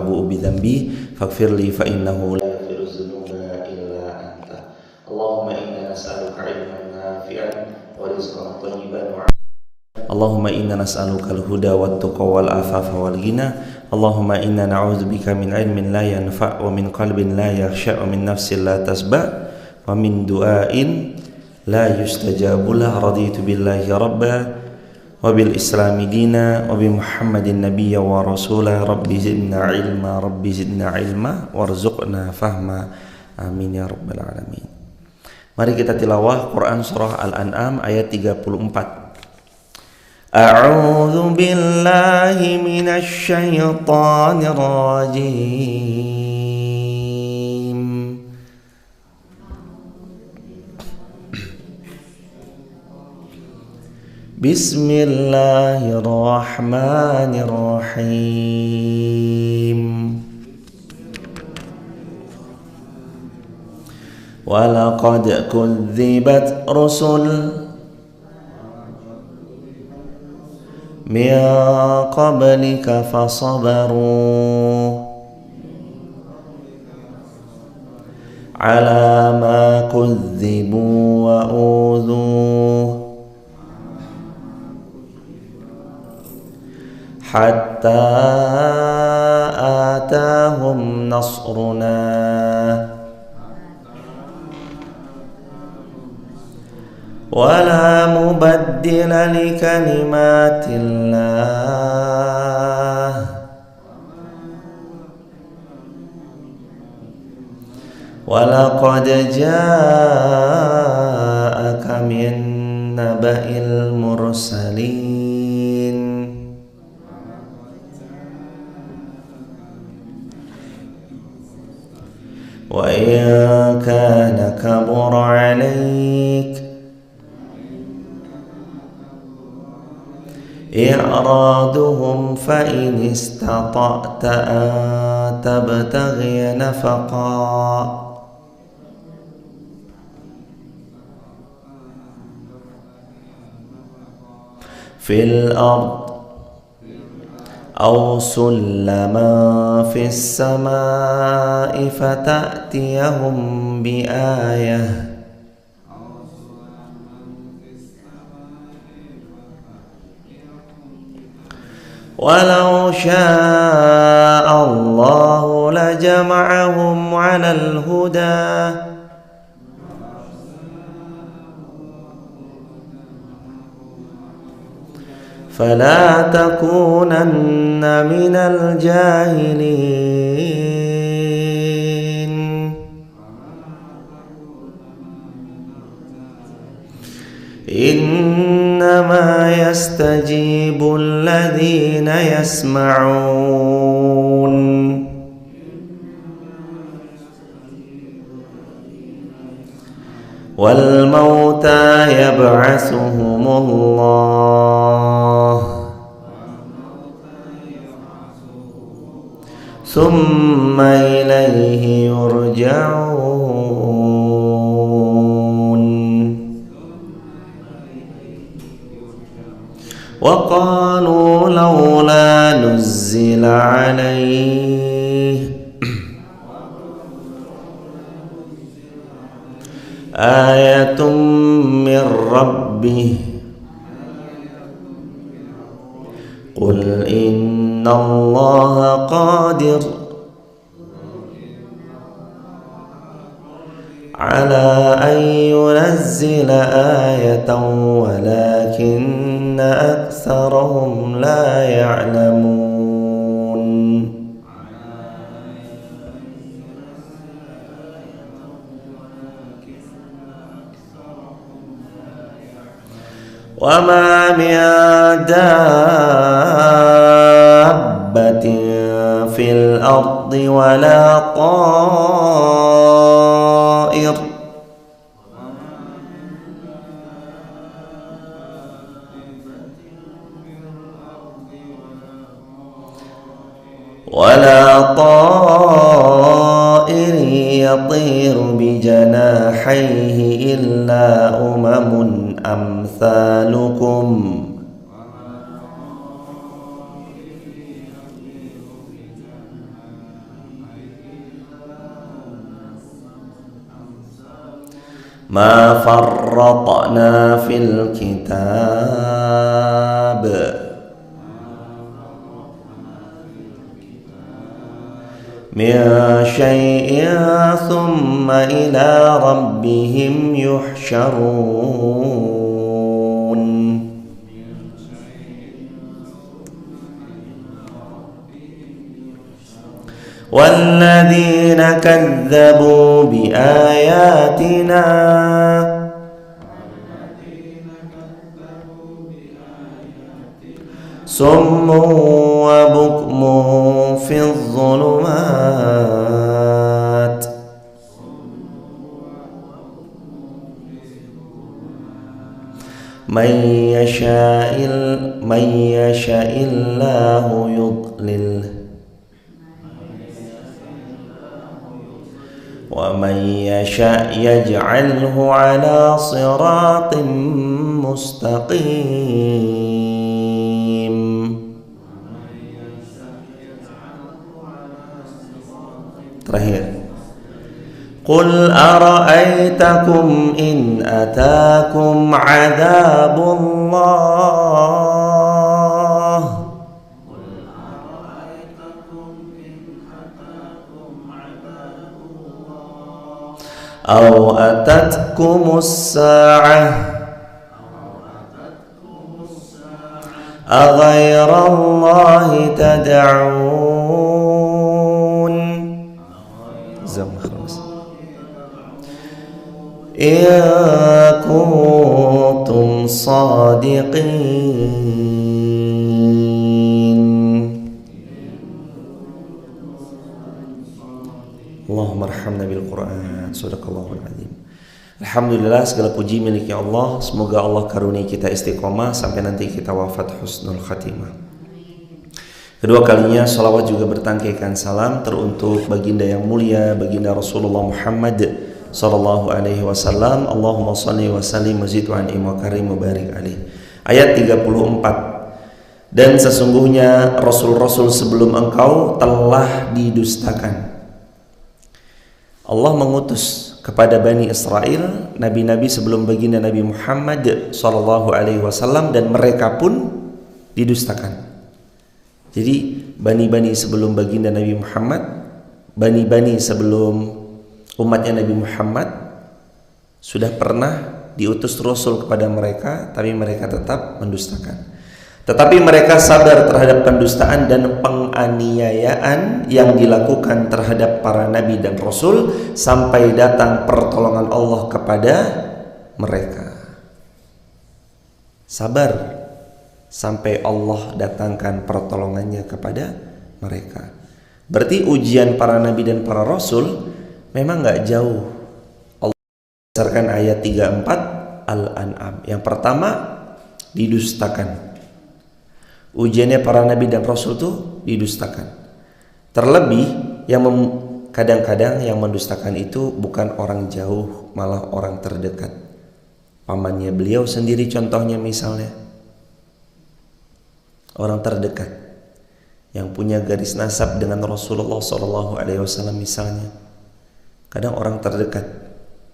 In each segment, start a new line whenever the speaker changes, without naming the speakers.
abu bidzambi faghfirli fa innahu la yaghfiru dzunuba illa anta. Allahumma inna nas'aluka ilman nafi'an wa rizqan thayyiban wa Allahumma inna nas'aluka al-huda wat-tuqa wal-afafa wal-ghina. Allahumma inna na'udzubika min ilmin la yanfa' wa min qalbin la yakhsha' wa min nafsin la tasba' wa min du'ain la yustajabu lah. Raditu billahi rabba wa bil islami dina wa bi muhammadin nabiyya wa rasula. Rabbi zidna ilma warzuqna fahma, amin ya rabbal alamin. Mari kita tilawah Quran surah Al-An'am ayat 34. A'udzu billahi minasy syaithanir rajim. Bismillahirrahmanirrahim. Walaqad kudzibat rusul min qablika fasabaru ala ma kudzibu wa udhu hatta atahum nasruna wala mubaddila li kalimatillah walaqad ja'aka min naba'il mursalin wa in kana kabura 'alaik i'raduhum fa in istata'ta an tabtaghiya nafaqa fil ard aw sullaman fis samaa'i fata'tiyahum bi ayah walau syaa Allahu lajama'ahum 'alal huda fala takunanna minal jahilin. Innama yastajibu alladhina yasma'un wal mauta yab'atsuhumullah thumma ilayhi yurja'un. وقالوا لولا نزل عليه آية من ربه قل إن الله قادر على أن ينزل آية ولكن أكثرهم لا يعلمون. وما من دابة في الأرض ولا طائر يطير بجناحيه إلا أمثالكم ما فرطنا في الكتاب من شيء ثم إلى ربهم يحشرون والذين كذبوا بآياتنا صم وبكم في الظلمات من يشاء الله يضلله ومن يشاء يجعله على صراط مستقيم terakhir قل أرأيتكم إن أتاكم عذاب الله أو أتتكم الساعة أغير الله تدعون إن كنتم صادقين Allahumma arhamna bil Quran. Sadaqallahul azim. Alhamdulillah, segala puji milik Allah. Semoga Allah karuniai kita istiqomah sampai nanti kita wafat husnul khatimah. Kedua kalinya salawat juga bertangkaikan salam teruntuk baginda yang mulia, baginda Rasulullah Muhammad sallallahu alaihi wasallam. Allahumma shalli wa sallim wa zid wa an'im wa karim wa barik alaihi. Ayat 34. Dan sesungguhnya rasul-rasul sebelum engkau telah didustakan. Allah mengutus kepada Bani Israel nabi-nabi sebelum baginda Nabi Muhammad sallallahu alaihi wasallam dan mereka pun didustakan. Jadi bani-bani sebelum baginda Nabi Muhammad, bani-bani sebelum umatnya Nabi Muhammad sudah pernah diutus Rasul kepada mereka, tapi mereka tetap mendustakan. Tetapi mereka sabar terhadap pendustaan dan penganiayaan yang dilakukan terhadap para nabi dan rasul sampai datang pertolongan Allah kepada mereka. Sabar sampai Allah datangkan pertolongannya kepada mereka. Berarti ujian para nabi dan para rasul memang gak jauh. Allah berdasarkan ayat 34 Al-An'am. Yang pertama, didustakan. Ujiannya para nabi dan rasul itu didustakan. Terlebih yang kadang-kadang yang mendustakan itu bukan orang jauh, malah orang terdekat. Pamannya beliau sendiri contohnya misalnya. Orang terdekat yang punya garis nasab dengan Rasulullah SAW misalnya. Kadang orang terdekat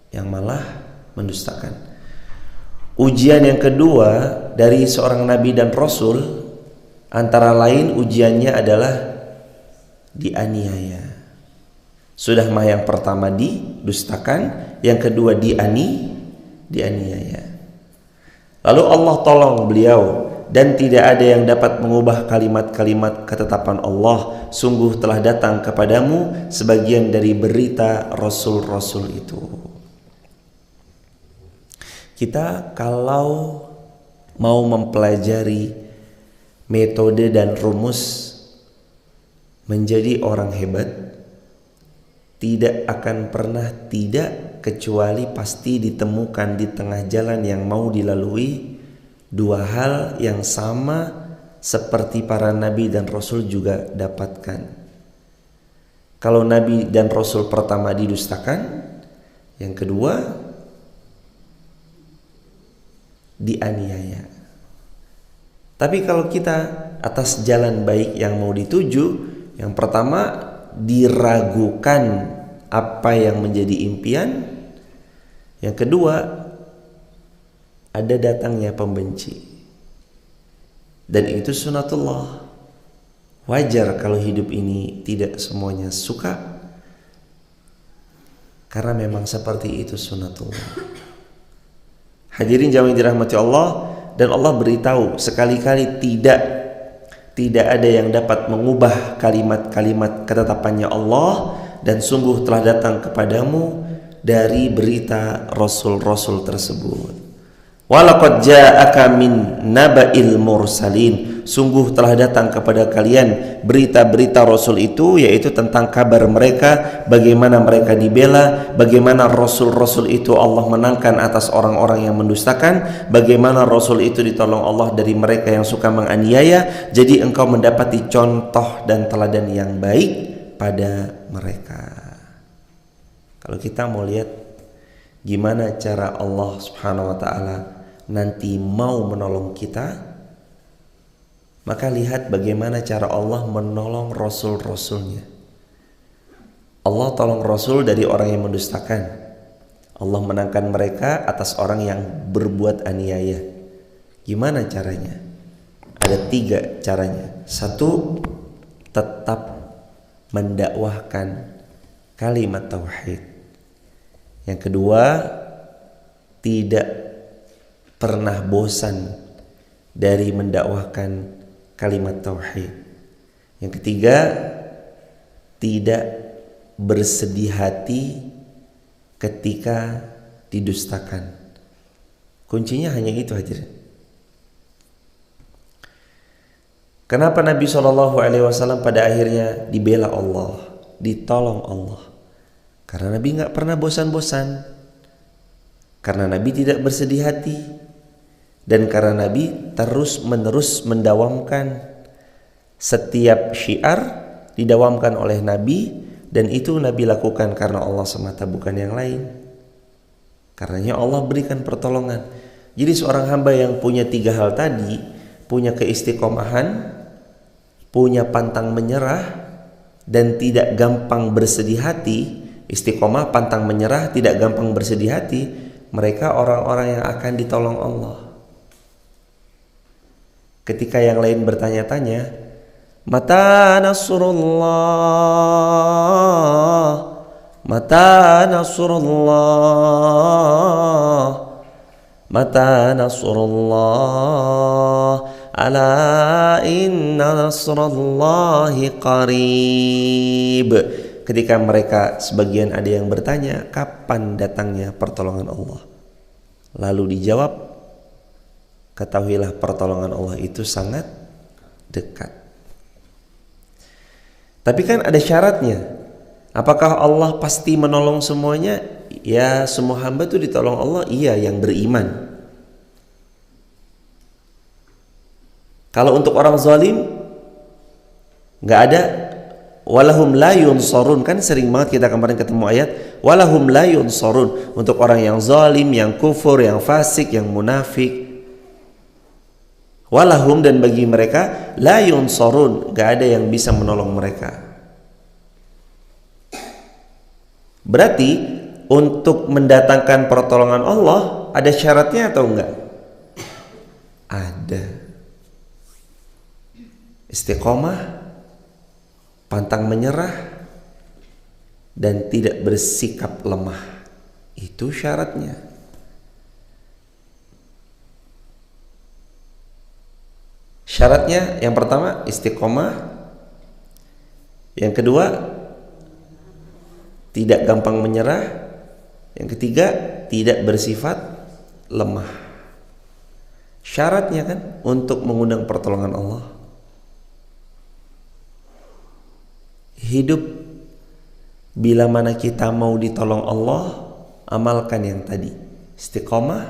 yang malah mendustakan. Ujian yang kedua dari seorang nabi dan rasul antara lain ujiannya adalah dianiaya. Sudah mah yang pertama didustakan, yang kedua dianiaya. Lalu Allah tolong beliau, dan tidak ada yang dapat mengubah kalimat-kalimat ketetapan Allah. Sungguh telah datang kepadamu sebagian dari berita rasul-rasul itu. Kita kalau mau mempelajari metode dan rumus menjadi orang hebat, tidak akan pernah tidak, kecuali pasti ditemukan di tengah jalan yang mau dilalui dua hal yang sama seperti para nabi dan rasul juga dapatkan. Kalau nabi dan rasul pertama didustakan, yang kedua dianiaya. Tapi kalau kita atas jalan baik yang mau dituju, yang pertama diragukan apa yang menjadi impian, Yang kedua, ada datangnya pembenci. Dan itu sunatullah. Wajar kalau hidup ini tidak semuanya suka, karena memang seperti itu sunatullah. Hadirin jamaah dirahmati Allah, dan Allah beritahu sekali-kali tidak ada yang dapat mengubah kalimat-kalimat ketetapannya Allah, dan sungguh telah datang kepadamu dari berita rasul-rasul tersebut. Walaqad ja'aka min naba'il mursalin, sungguh telah datang kepada kalian berita-berita rasul itu, yaitu tentang kabar mereka, bagaimana mereka dibela, bagaimana rasul-rasul itu Allah menangkan atas orang-orang yang mendustakan, bagaimana rasul itu ditolong Allah dari mereka yang suka menganiaya. Jadi engkau mendapati contoh dan teladan yang baik pada mereka. Kalau kita mau lihat gimana cara Allah Subhanahu wa ta'ala nanti mau menolong kita, maka lihat bagaimana cara Allah menolong rasul-rasulnya. Allah tolong rasul dari orang yang mendustakan. Allah menangkan mereka atas orang yang berbuat aniaya. Gimana caranya? Ada 3 caranya. 1, tetap mendakwahkan kalimat tauhid. Yang kedua, tidak pernah bosan dari mendakwahkan kalimat tauhid. Yang ketiga, tidak bersedih hati ketika didustakan. Kuncinya hanya itu aja. Kenapa Nabi SAW pada akhirnya dibela Allah, ditolong Allah? Karena Nabi nggak pernah bosan-bosan, karena Nabi tidak bersedih hati, dan karena Nabi terus-menerus mendawamkan setiap syiar didawamkan oleh Nabi, dan itu Nabi lakukan karena Allah semata, bukan yang lain. Karenanya Allah berikan pertolongan. Jadi seorang hamba yang punya 3 hal tadi, punya keistiqomahan, punya pantang menyerah, dan tidak gampang bersedih hati. Istiqomah, pantang menyerah, tidak gampang bersedih hati, mereka orang-orang yang akan ditolong Allah. Ketika yang lain bertanya-tanya, mata nasrullah, mata nasrullah, mata nasrullah, ala inna nasrullahi qarib. Ketika mereka sebagian ada yang bertanya, kapan datangnya pertolongan Allah? Lalu dijawab, ketahuilah pertolongan Allah itu sangat dekat. Tapi kan ada syaratnya. Apakah Allah pasti menolong semuanya? Ya, semua hamba itu ditolong Allah, iya, yang beriman. Kalau untuk orang zalim, nggak ada. Walahum la yunsarun, kan sering banget kita kemarin ketemu ayat walahum la yunsarun, untuk orang yang zalim, yang kufur, yang fasik, yang munafik. Walahum, dan bagi mereka, la yunsarun, gak ada yang bisa menolong mereka. Berarti untuk mendatangkan pertolongan Allah ada syaratnya atau enggak? Ada. Istiqomah, pantang menyerah, dan tidak bersikap lemah. Itu syaratnya. Syaratnya yang pertama istiqomah, yang kedua tidak gampang menyerah, yang ketiga tidak bersifat lemah. Syaratnya kan untuk mengundang pertolongan Allah. Hidup bila mana kita mau ditolong Allah, amalkan yang tadi. Istiqomah,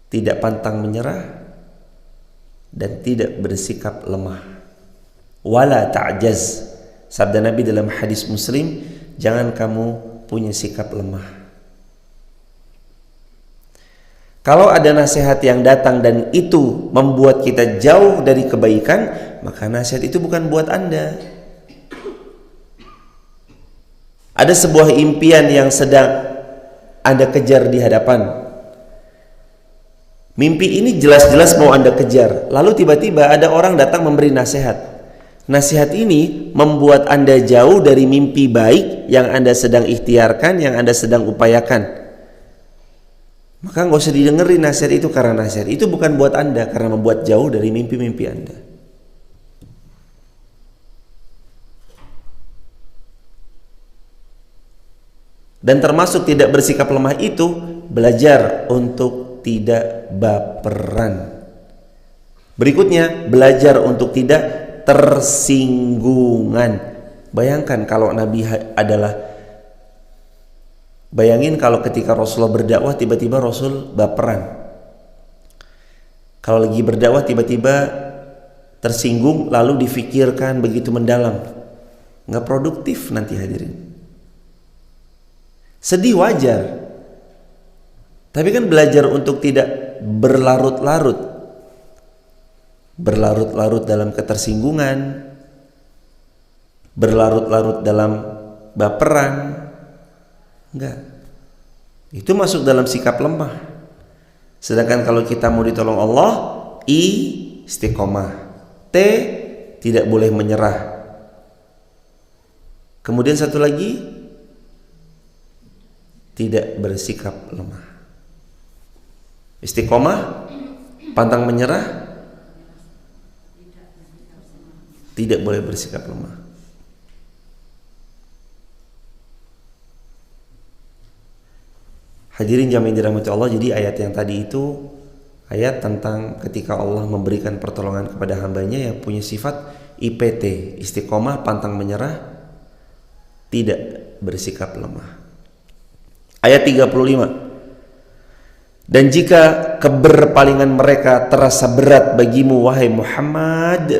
tidak pantang menyerah, dan tidak bersikap lemah. Wala ta'jaz. Sabda Nabi dalam hadis Muslim, jangan kamu punya sikap lemah. Kalau ada nasihat yang datang dan itu membuat kita jauh dari kebaikan, maka nasihat itu bukan buat Anda. Ada sebuah impian yang sedang Anda kejar di hadapan. Mimpi ini jelas-jelas mau Anda kejar. Lalu tiba-tiba ada orang datang memberi nasihat. Nasihat ini membuat Anda jauh dari mimpi baik yang Anda sedang ikhtiarkan, yang Anda sedang upayakan. Maka nggak usah didengerin nasihat itu, karena nasihat itu bukan buat Anda, karena membuat jauh dari mimpi-mimpi Anda. Dan termasuk tidak bersikap lemah itu belajar untuk tidak baperan. Berikutnya, belajar untuk tidak tersinggungan. Bayangkan kalau Nabi bayangin kalau ketika Rasulullah berdakwah tiba-tiba Rasul baperan. Kalau lagi berdakwah tiba-tiba tersinggung lalu difikirkan begitu mendalam, nggak produktif nanti hadirin. Sedih wajar, tapi kan belajar untuk tidak berlarut-larut dalam ketersinggungan, berlarut-larut dalam baperan, enggak. Itu masuk dalam sikap lemah. Sedangkan kalau kita mau ditolong Allah, istiqomah, tidak boleh menyerah. Kemudian satu lagi, tidak bersikap lemah. Istiqomah, pantang menyerah, tidak boleh bersikap lemah. Hadirin jamaah yang dirahmati Allah, jadi ayat yang tadi itu ayat tentang ketika Allah memberikan pertolongan kepada hambanya yang punya sifat IPT, istiqomah, pantang menyerah, tidak bersikap lemah. Ayat 35. Dan jika keberpalingan mereka terasa berat bagimu wahai Muhammad,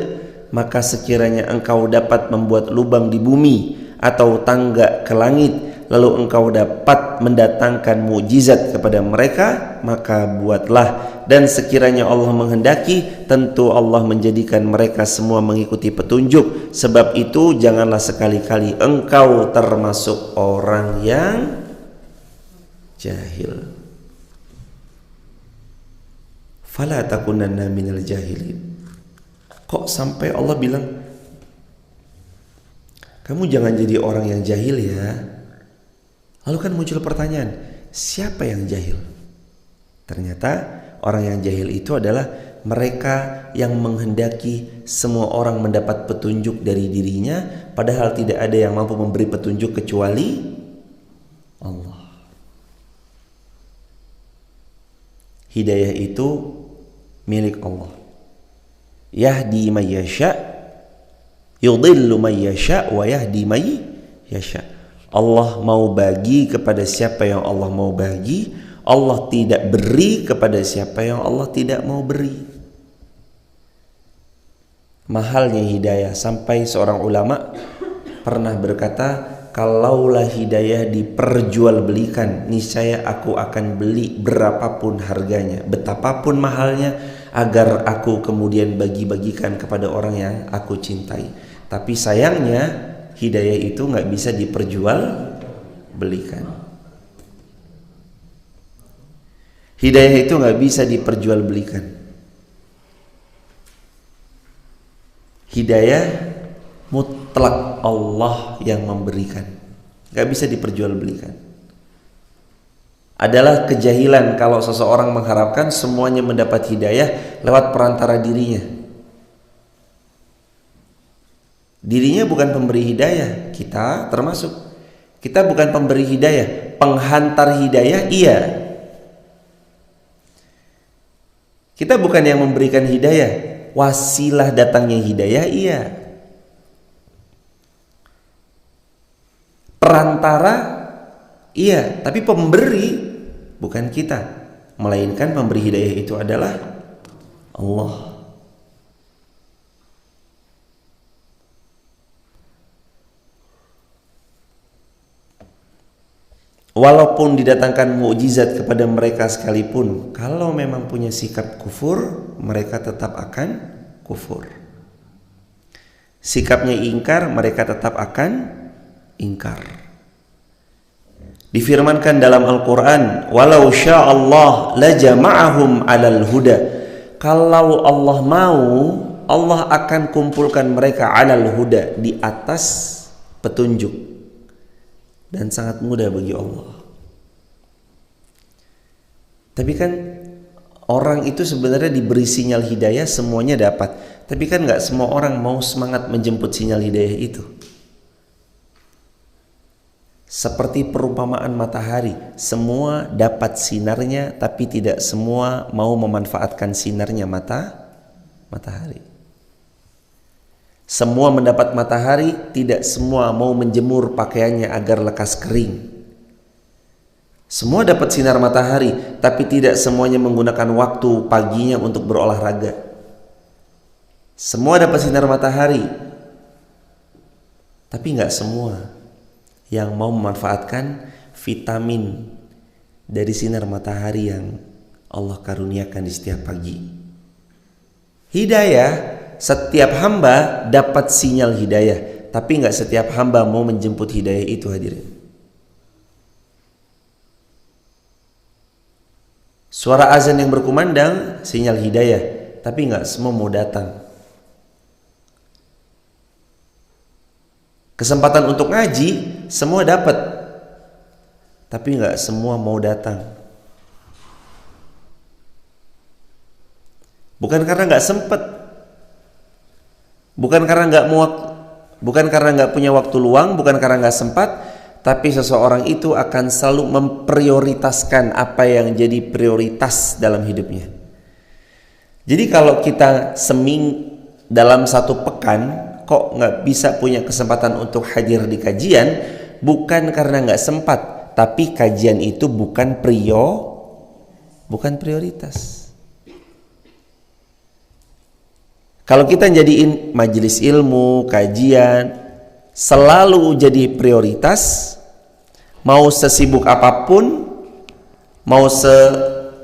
maka sekiranya engkau dapat membuat lubang di bumi atau tangga ke langit, lalu engkau dapat mendatangkan mukjizat kepada mereka, maka buatlah. Dan sekiranya Allah menghendaki, tentu Allah menjadikan mereka semua mengikuti petunjuk. Sebab itu janganlah sekali-kali engkau termasuk orang yang jahil. Fala takunanna minal jahilin. Kok sampai Allah bilang kamu jangan jadi orang yang jahil ya? Lalu kan muncul pertanyaan, siapa yang jahil? Ternyata orang yang jahil itu adalah mereka yang menghendaki semua orang mendapat petunjuk dari dirinya, padahal tidak ada yang mampu memberi petunjuk kecuali Allah. Hidayah itu milik Allah. Yahdi may yasha, yudhillu may yasha, wa yahdi may yasha. Allah mau bagi kepada siapa yang Allah mau bagi. Allah tidak beri kepada siapa yang Allah tidak mau beri. Mahalnya hidayah, sampai seorang ulama pernah berkata, kalaulah hidayah diperjualbelikan, niscaya aku akan beli berapapun harganya, betapapun mahalnya, agar aku kemudian bagi-bagikan kepada orang yang aku cintai. Tapi sayangnya hidayah itu nggak bisa diperjualbelikan. Hidayah itu nggak bisa diperjualbelikan. Hidayah mutlak Allah yang memberikan, gak bisa diperjualbelikan. Adalah kejahilan kalau seseorang mengharapkan semuanya mendapat hidayah lewat perantara dirinya. Dirinya bukan pemberi hidayah, kita termasuk. Kita bukan pemberi hidayah, penghantar hidayah iya. Kita bukan yang memberikan hidayah, wasilah datangnya hidayah iya. Perantara iya, tapi pemberi bukan kita, melainkan pemberi hidayah itu adalah Allah. Walaupun didatangkan mukjizat kepada mereka sekalipun, kalau memang punya sikap kufur, mereka tetap akan kufur. Sikapnya ingkar, mereka tetap akan ingkar. Difirmankan dalam Al-Quran, walau sya'allah lajama'ahum 'alal huda. Kalau Allah mau, Allah akan kumpulkan mereka 'alal huda, di atas petunjuk. Dan sangat mudah bagi Allah. Tapi kan orang itu sebenarnya diberi sinyal hidayah, semuanya dapat. Tapi kan gak semua orang mau semangat menjemput sinyal hidayah itu. Seperti perumpamaan matahari, semua dapat sinarnya, tapi tidak semua mau memanfaatkan sinarnya matahari. Semua mendapat matahari, tidak semua mau menjemur pakaiannya agar lekas kering. Semua dapat sinar matahari, tapi tidak semuanya menggunakan waktu paginya untuk berolahraga. Semua dapat sinar matahari, tapi nggak semua yang mau memanfaatkan vitamin dari sinar matahari yang Allah karuniakan di setiap pagi. Hidayah, setiap hamba dapat sinyal hidayah, tapi nggak setiap hamba mau menjemput hidayah itu, hadirin. Suara azan yang berkumandang, sinyal hidayah, tapi nggak semua mau datang. Kesempatan untuk ngaji, semua dapat, tapi nggak semua mau datang. Bukan karena nggak sempat, bukan karena nggak punya waktu luang, bukan karena nggak sempat, tapi seseorang itu akan selalu memprioritaskan apa yang jadi prioritas dalam hidupnya. Jadi kalau kita dalam satu pekan kok nggak bisa punya kesempatan untuk hadir di kajian, bukan karena nggak sempat, tapi kajian itu bukan prioritas. Kalau kita jadiin majelis ilmu, kajian selalu jadi prioritas, mau sesibuk apapun, mau sehektik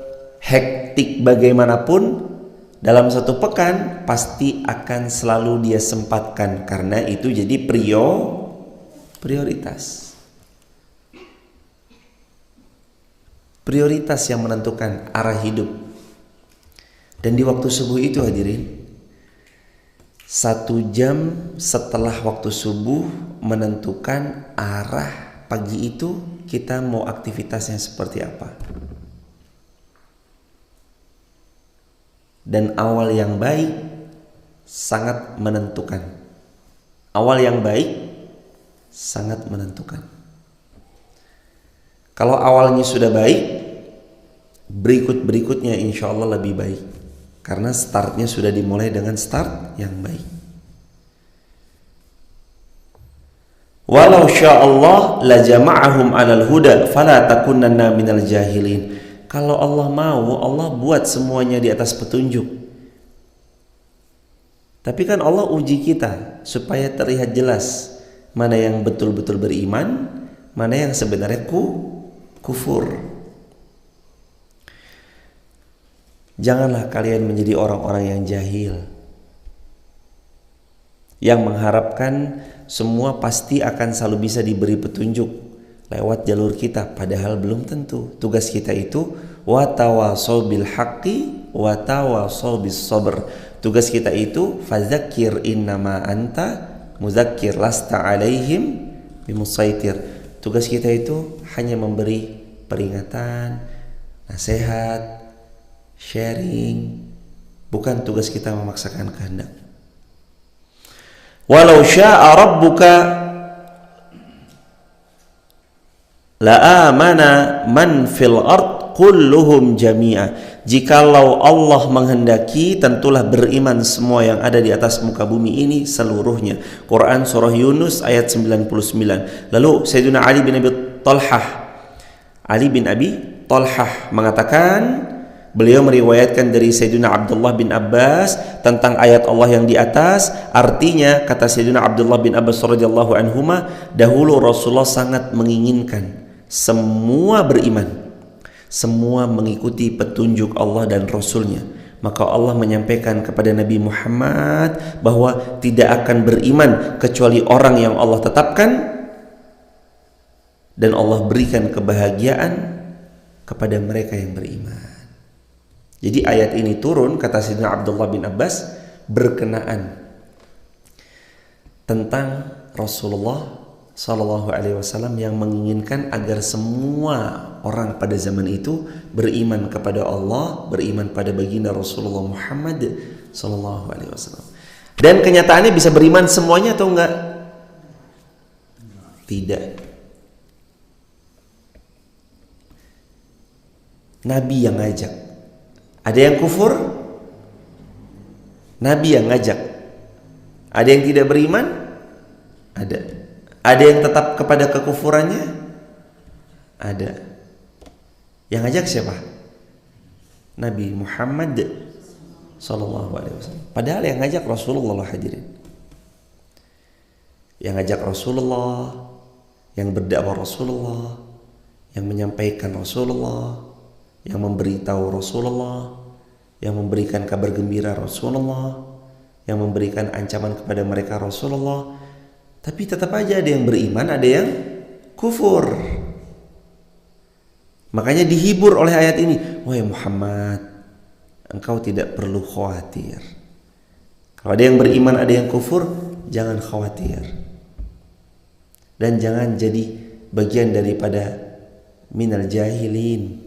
bagaimanapun, dalam satu pekan pasti akan selalu dia sempatkan, karena itu jadi prioritas. Prioritas yang menentukan arah hidup. Dan di waktu subuh itu, hadirin, 1 jam setelah waktu subuh menentukan arah pagi itu kita mau aktivitasnya seperti apa. Dan awal yang baik sangat menentukan. Awal yang baik sangat menentukan. Kalau awalnya sudah baik, berikutnya insya Allah lebih baik. Karena startnya sudah dimulai dengan start yang baik. Walau sya'allah la jama'ahum 'alal huda fala takunanna minal jahilin. Kalau Allah mau, Allah buat semuanya di atas petunjuk. Tapi kan Allah uji kita supaya terlihat jelas mana yang betul-betul beriman, mana yang sebenarnya kufur. Janganlah kalian menjadi orang-orang yang jahil, yang mengharapkan semua pasti akan selalu bisa diberi petunjuk lewat jalur kita, padahal belum tentu. Tugas kita itu watawasau bil haqqi watawasau bis sabr. Tugas kita itu fadzakir innama anta muzakkir lasta alaihim bimusaitir. Tugas kita itu hanya memberi peringatan, nasihat, sharing. Bukan tugas kita memaksakan kehendak. Walau syaa rabbuka la amana man fil ard kulluhum jami'a. Jikalau Allah menghendaki, tentulah beriman semua yang ada di atas muka bumi ini seluruhnya. Quran surah Yunus ayat 99. Lalu Sayyidina Ali bin Abi Talhah mengatakan, beliau meriwayatkan dari Sayyidina Abdullah bin Abbas tentang ayat Allah yang di atas. Artinya, kata Sayyidina Abdullah bin Abbas radhiyallahu anhuma, dahulu Rasulullah sangat menginginkan semua beriman, semua mengikuti petunjuk Allah dan Rasulnya. Maka Allah menyampaikan kepada Nabi Muhammad bahwa tidak akan beriman kecuali orang yang Allah tetapkan dan Allah berikan kebahagiaan kepada mereka yang beriman. Jadi ayat ini turun, kata Sayyidina Abdullah bin Abbas, berkenaan tentang Rasulullah Sallallahu Alaihi Wasallam yang menginginkan agar semua orang pada zaman itu beriman kepada Allah, beriman pada baginda Rasulullah Muhammad Sallallahu Alaihi Wasallam. Dan kenyataannya bisa beriman semuanya atau enggak? Tidak. Nabi yang ngajak. Ada yang kufur? Nabi yang ngajak. Ada yang tidak beriman? Ada. Ada yang tetap kepada kekufurannya? Ada. Yang ngajak siapa? Nabi Muhammad Sallallahu Alaihi Wasallam. Padahal yang ngajak Rasulullah, hadirin. Yang ngajak Rasulullah, yang berdakwah Rasulullah, yang menyampaikan Rasulullah, yang memberitahu Rasulullah, yang memberikan kabar gembira Rasulullah, yang memberikan ancaman kepada mereka Rasulullah. Tapi tetap aja ada yang beriman, ada yang kufur. Makanya dihibur oleh ayat ini. Wahai Muhammad, engkau tidak perlu khawatir. Kalau ada yang beriman, ada yang kufur, jangan khawatir. Dan jangan jadi bagian daripada minal jahilin.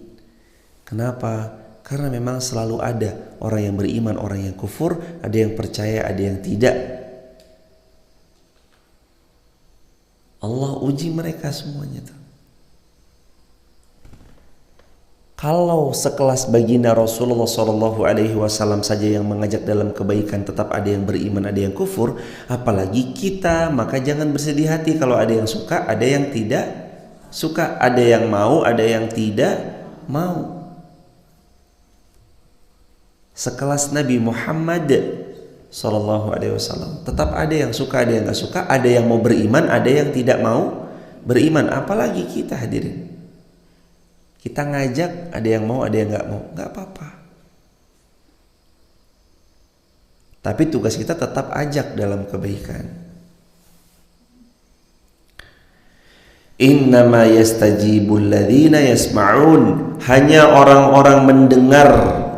Kenapa? Karena memang selalu ada orang yang beriman, orang yang kufur, ada yang percaya, ada yang tidak. Allah uji mereka semuanya tuh. Kalau sekelas baginda Rasulullah Shallallahu Alaihi Wasallam saja yang mengajak dalam kebaikan tetap ada yang beriman, ada yang kufur, apalagi kita. Maka jangan bersedih hati kalau ada yang suka, ada yang tidak suka, ada yang mau, ada yang tidak mau. Sekelas Nabi Muhammad Sallallahu Alaihi Wasallam tetap ada yang suka, ada yang nggak suka, ada yang mau beriman, ada yang tidak mau beriman. Apalagi kita, hadirin. Kita ngajak, ada yang mau, ada yang nggak mau, nggak apa-apa. Tapi tugas kita tetap ajak dalam kebaikan. Innama yastajibul ladzina yasma'un. Hanya orang-orang mendengar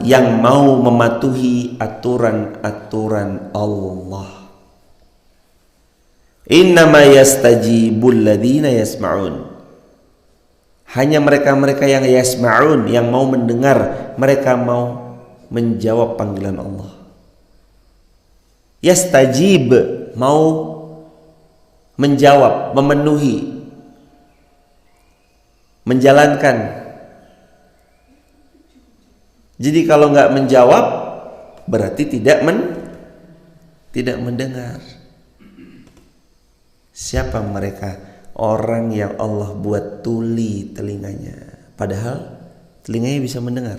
yang mau mematuhi aturan-aturan Allah. Innama yastajibul ladzina yasma'un. Hanya mereka-mereka yang yasma'un, yang mau mendengar, mereka mau menjawab panggilan Allah. Yastajib, mau menjawab, memenuhi, menjalankan. Jadi kalau nggak menjawab berarti tidak mendengar. Siapa mereka? Orang yang Allah buat tuli telinganya, padahal telinganya bisa mendengar.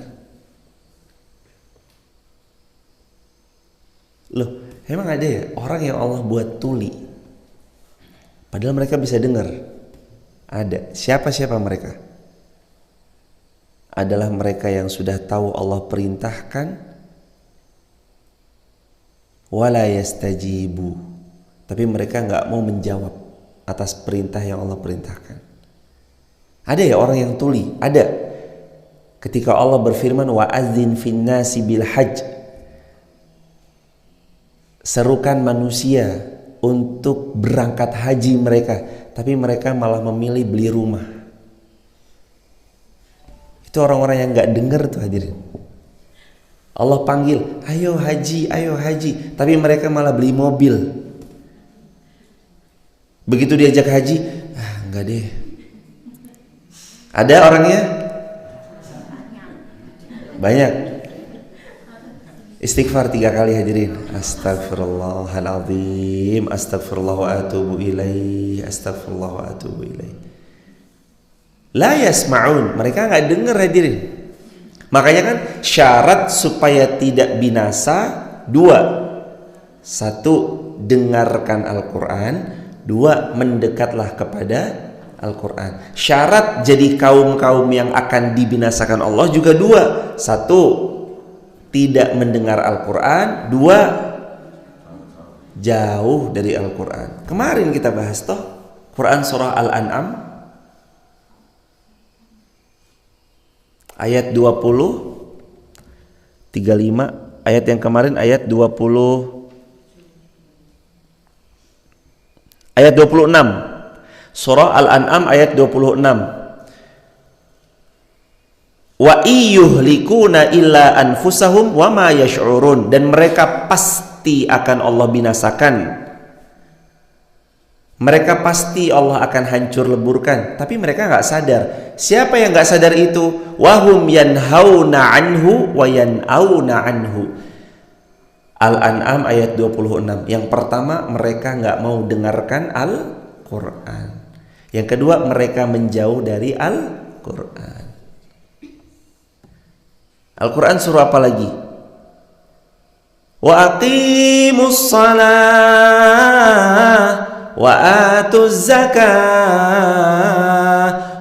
Loh, emang ada ya orang yang Allah buat tuli padahal mereka bisa dengar? Ada. Siapa mereka? Adalah mereka yang sudah tahu Allah perintahkan wala yastajibu, tapi mereka nggak mau menjawab atas perintah yang Allah perintahkan. Ada ya orang yang tuli? Ada. Ketika Allah berfirman wa adzin fin nasi bil hajj, serukan manusia untuk berangkat haji mereka, tapi mereka malah memilih beli rumah. Itu orang-orang yang nggak dengar tuh, hadirin. Allah panggil, ayo haji, tapi mereka malah beli mobil. Begitu diajak haji, enggak deh. Ada orangnya? Banyak. Istighfar 3 kali, hadirin. Astagfirullahaladzim, astagfirullah wa atubu ilaih, astagfirullah wa atubu ilaih. La yasma'un, mereka enggak dengar, hadirin. Makanya kan syarat supaya tidak binasa 2. 1, dengarkan Al-Quran. 2, mendekatlah kepada Al-Quran. Syarat jadi kaum-kaum yang akan dibinasakan Allah juga 2. 1, tidak mendengar Al-Quran. 2, jauh dari Al-Quran. Kemarin kita bahas toh Quran surah Al-An'am ayat 20, 35, ayat yang kemarin ayat 20, ayat 26. Surah Al-An'am ayat 26. Wa iyyuhlikuna illa anfusahum wa ma yash'urun, dan mereka pasti akan Allah binasakan. Mereka pasti Allah akan hancur leburkan, tapi mereka nggak sadar. Siapa yang nggak sadar itu? Wahum yanhauna anhu wa yanauna anhu. Al-An'am ayat 26. Yang pertama, mereka nggak mau dengarkan Al-Quran. Yang kedua, mereka menjauh dari Al-Quran. Al-Quran surah apa lagi? Wa aqimus salah wa atuz zakah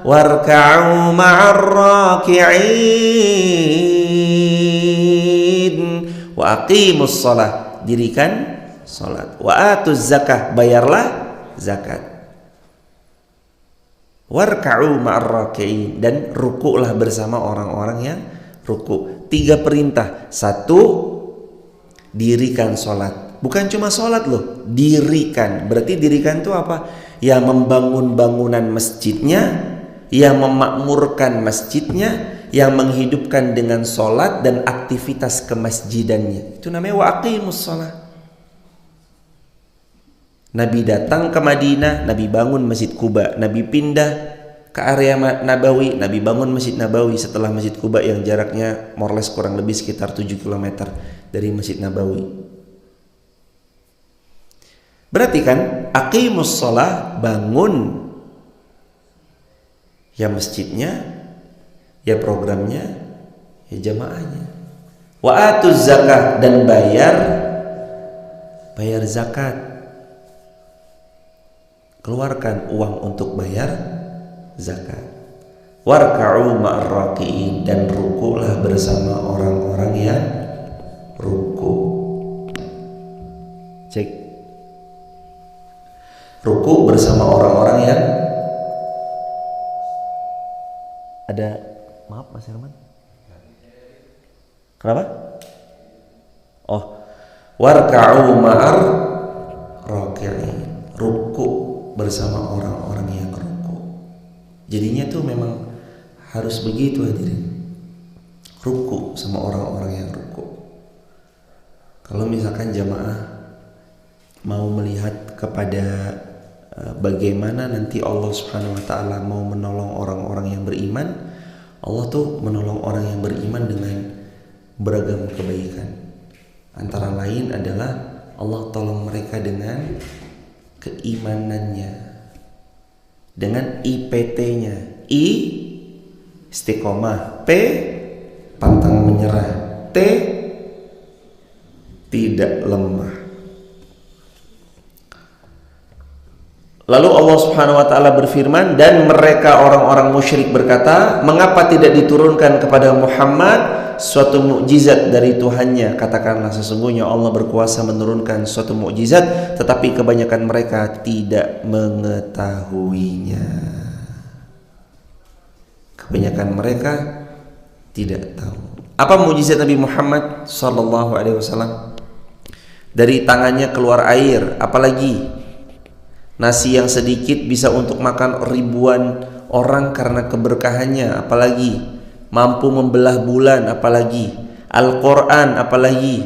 warka'u ma'ar raki'in. Wa aqimus salah, dirikan salat. Wa atuz zakah, bayarlah zakat. Warka'u ma'ar raki'in, dan rukuklah bersama orang-orang yang ruku. 3 perintah. 1, dirikan sholat. Bukan cuma sholat loh, dirikan. Berarti dirikan itu apa? Ya membangun bangunan masjidnya, yang memakmurkan masjidnya, yang menghidupkan dengan sholat dan aktivitas kemasjidannya. Itu namanya wa aqimus sholat. Nabi datang ke Madinah, Nabi bangun Masjid Quba. Nabi pindah ke area Nabawi, Nabi bangun Masjid Nabawi setelah Masjid Quba yang jaraknya more or less kurang lebih sekitar 7 km dari Masjid Nabawi. Berarti kan aqimus shalah, bangun ya masjidnya, ya programnya, ya jamaahnya. Wa atuz zakah, dan bayar zakat. Keluarkan uang untuk bayar zakat. Warka'u ma'ar raki'in, dan rukuklah bersama orang-orang yang ruku. Cek. Ruku bersama orang-orang yang ada. Maaf Mas Herman. Kenapa? Oh, warka'u ma'ar raki'in, ruku bersama orang-orang yang ruku. Jadinya tuh memang harus begitu hadirin, ruku sama orang-orang yang ruku. Kalau misalkan jamaah mau melihat kepada bagaimana nanti Allah Subhanahu wa taala mau menolong orang-orang yang beriman, Allah tuh menolong orang yang beriman dengan beragam kebaikan. Antara lain adalah Allah tolong mereka dengan keimanannya, dengan IPT-nya. I, istiqomah. P, pantang menyerah. T, tidak lemah. Lalu Allah Subhanahu wa taala berfirman, dan mereka orang-orang musyrik berkata, mengapa tidak diturunkan kepada Muhammad suatu mukjizat dari Tuhannya? Katakanlah, sesungguhnya Allah berkuasa menurunkan suatu mukjizat, tetapi kebanyakan mereka tidak mengetahuinya. Kebanyakan mereka tidak tahu. Apa mukjizat Nabi Muhammad sallallahu alaihi wasallam? Dari tangannya keluar air, apalagi? Nasi yang sedikit bisa untuk makan ribuan orang karena keberkahannya, apalagi? Mampu membelah bulan, apalagi? Al-Quran, apalagi?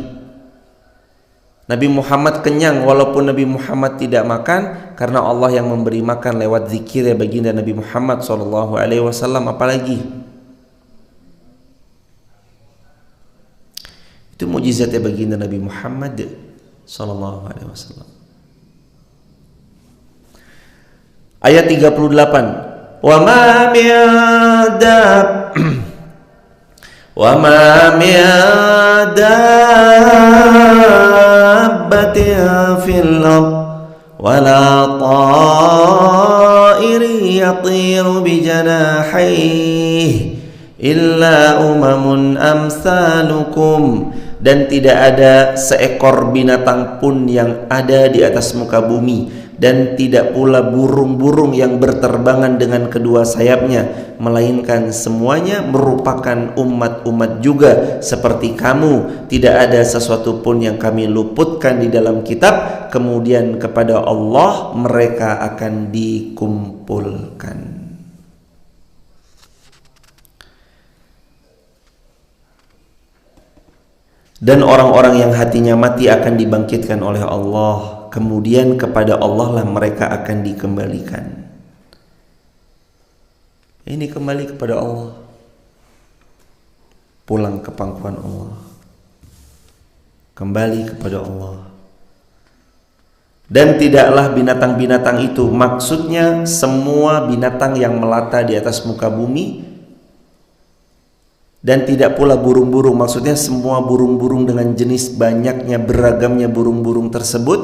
Nabi Muhammad kenyang walaupun Nabi Muhammad tidak makan, karena Allah yang memberi makan lewat zikirnya baginda Nabi Muhammad SAW, apalagi? Itu mukjizatnya baginda Nabi Muhammad SAW. Ayat 38. Wa ma min dabbatin fil ard wala ta'irin yatiru bi janahihi illa umamun amsalukum dan tidak ada seekor binatang pun yang ada di atas muka bumi, dan tidak pula burung-burung yang berterbangan dengan kedua sayapnya, melainkan semuanya merupakan umat-umat juga seperti kamu. Tidak ada sesuatu pun yang kami luputkan di dalam kitab, kemudian kepada Allah mereka akan dikumpulkan. Dan orang-orang yang hatinya mati akan dibangkitkan oleh Allah, kemudian kepada Allah lah mereka akan dikembalikan. Ini kembali kepada Allah, pulang ke pangkuan Allah, kembali kepada Allah. Dan tidaklah binatang-binatang itu, maksudnya semua binatang yang melata di atas muka bumi, dan tidak pula burung-burung, maksudnya semua burung-burung dengan jenis banyaknya beragamnya burung-burung tersebut,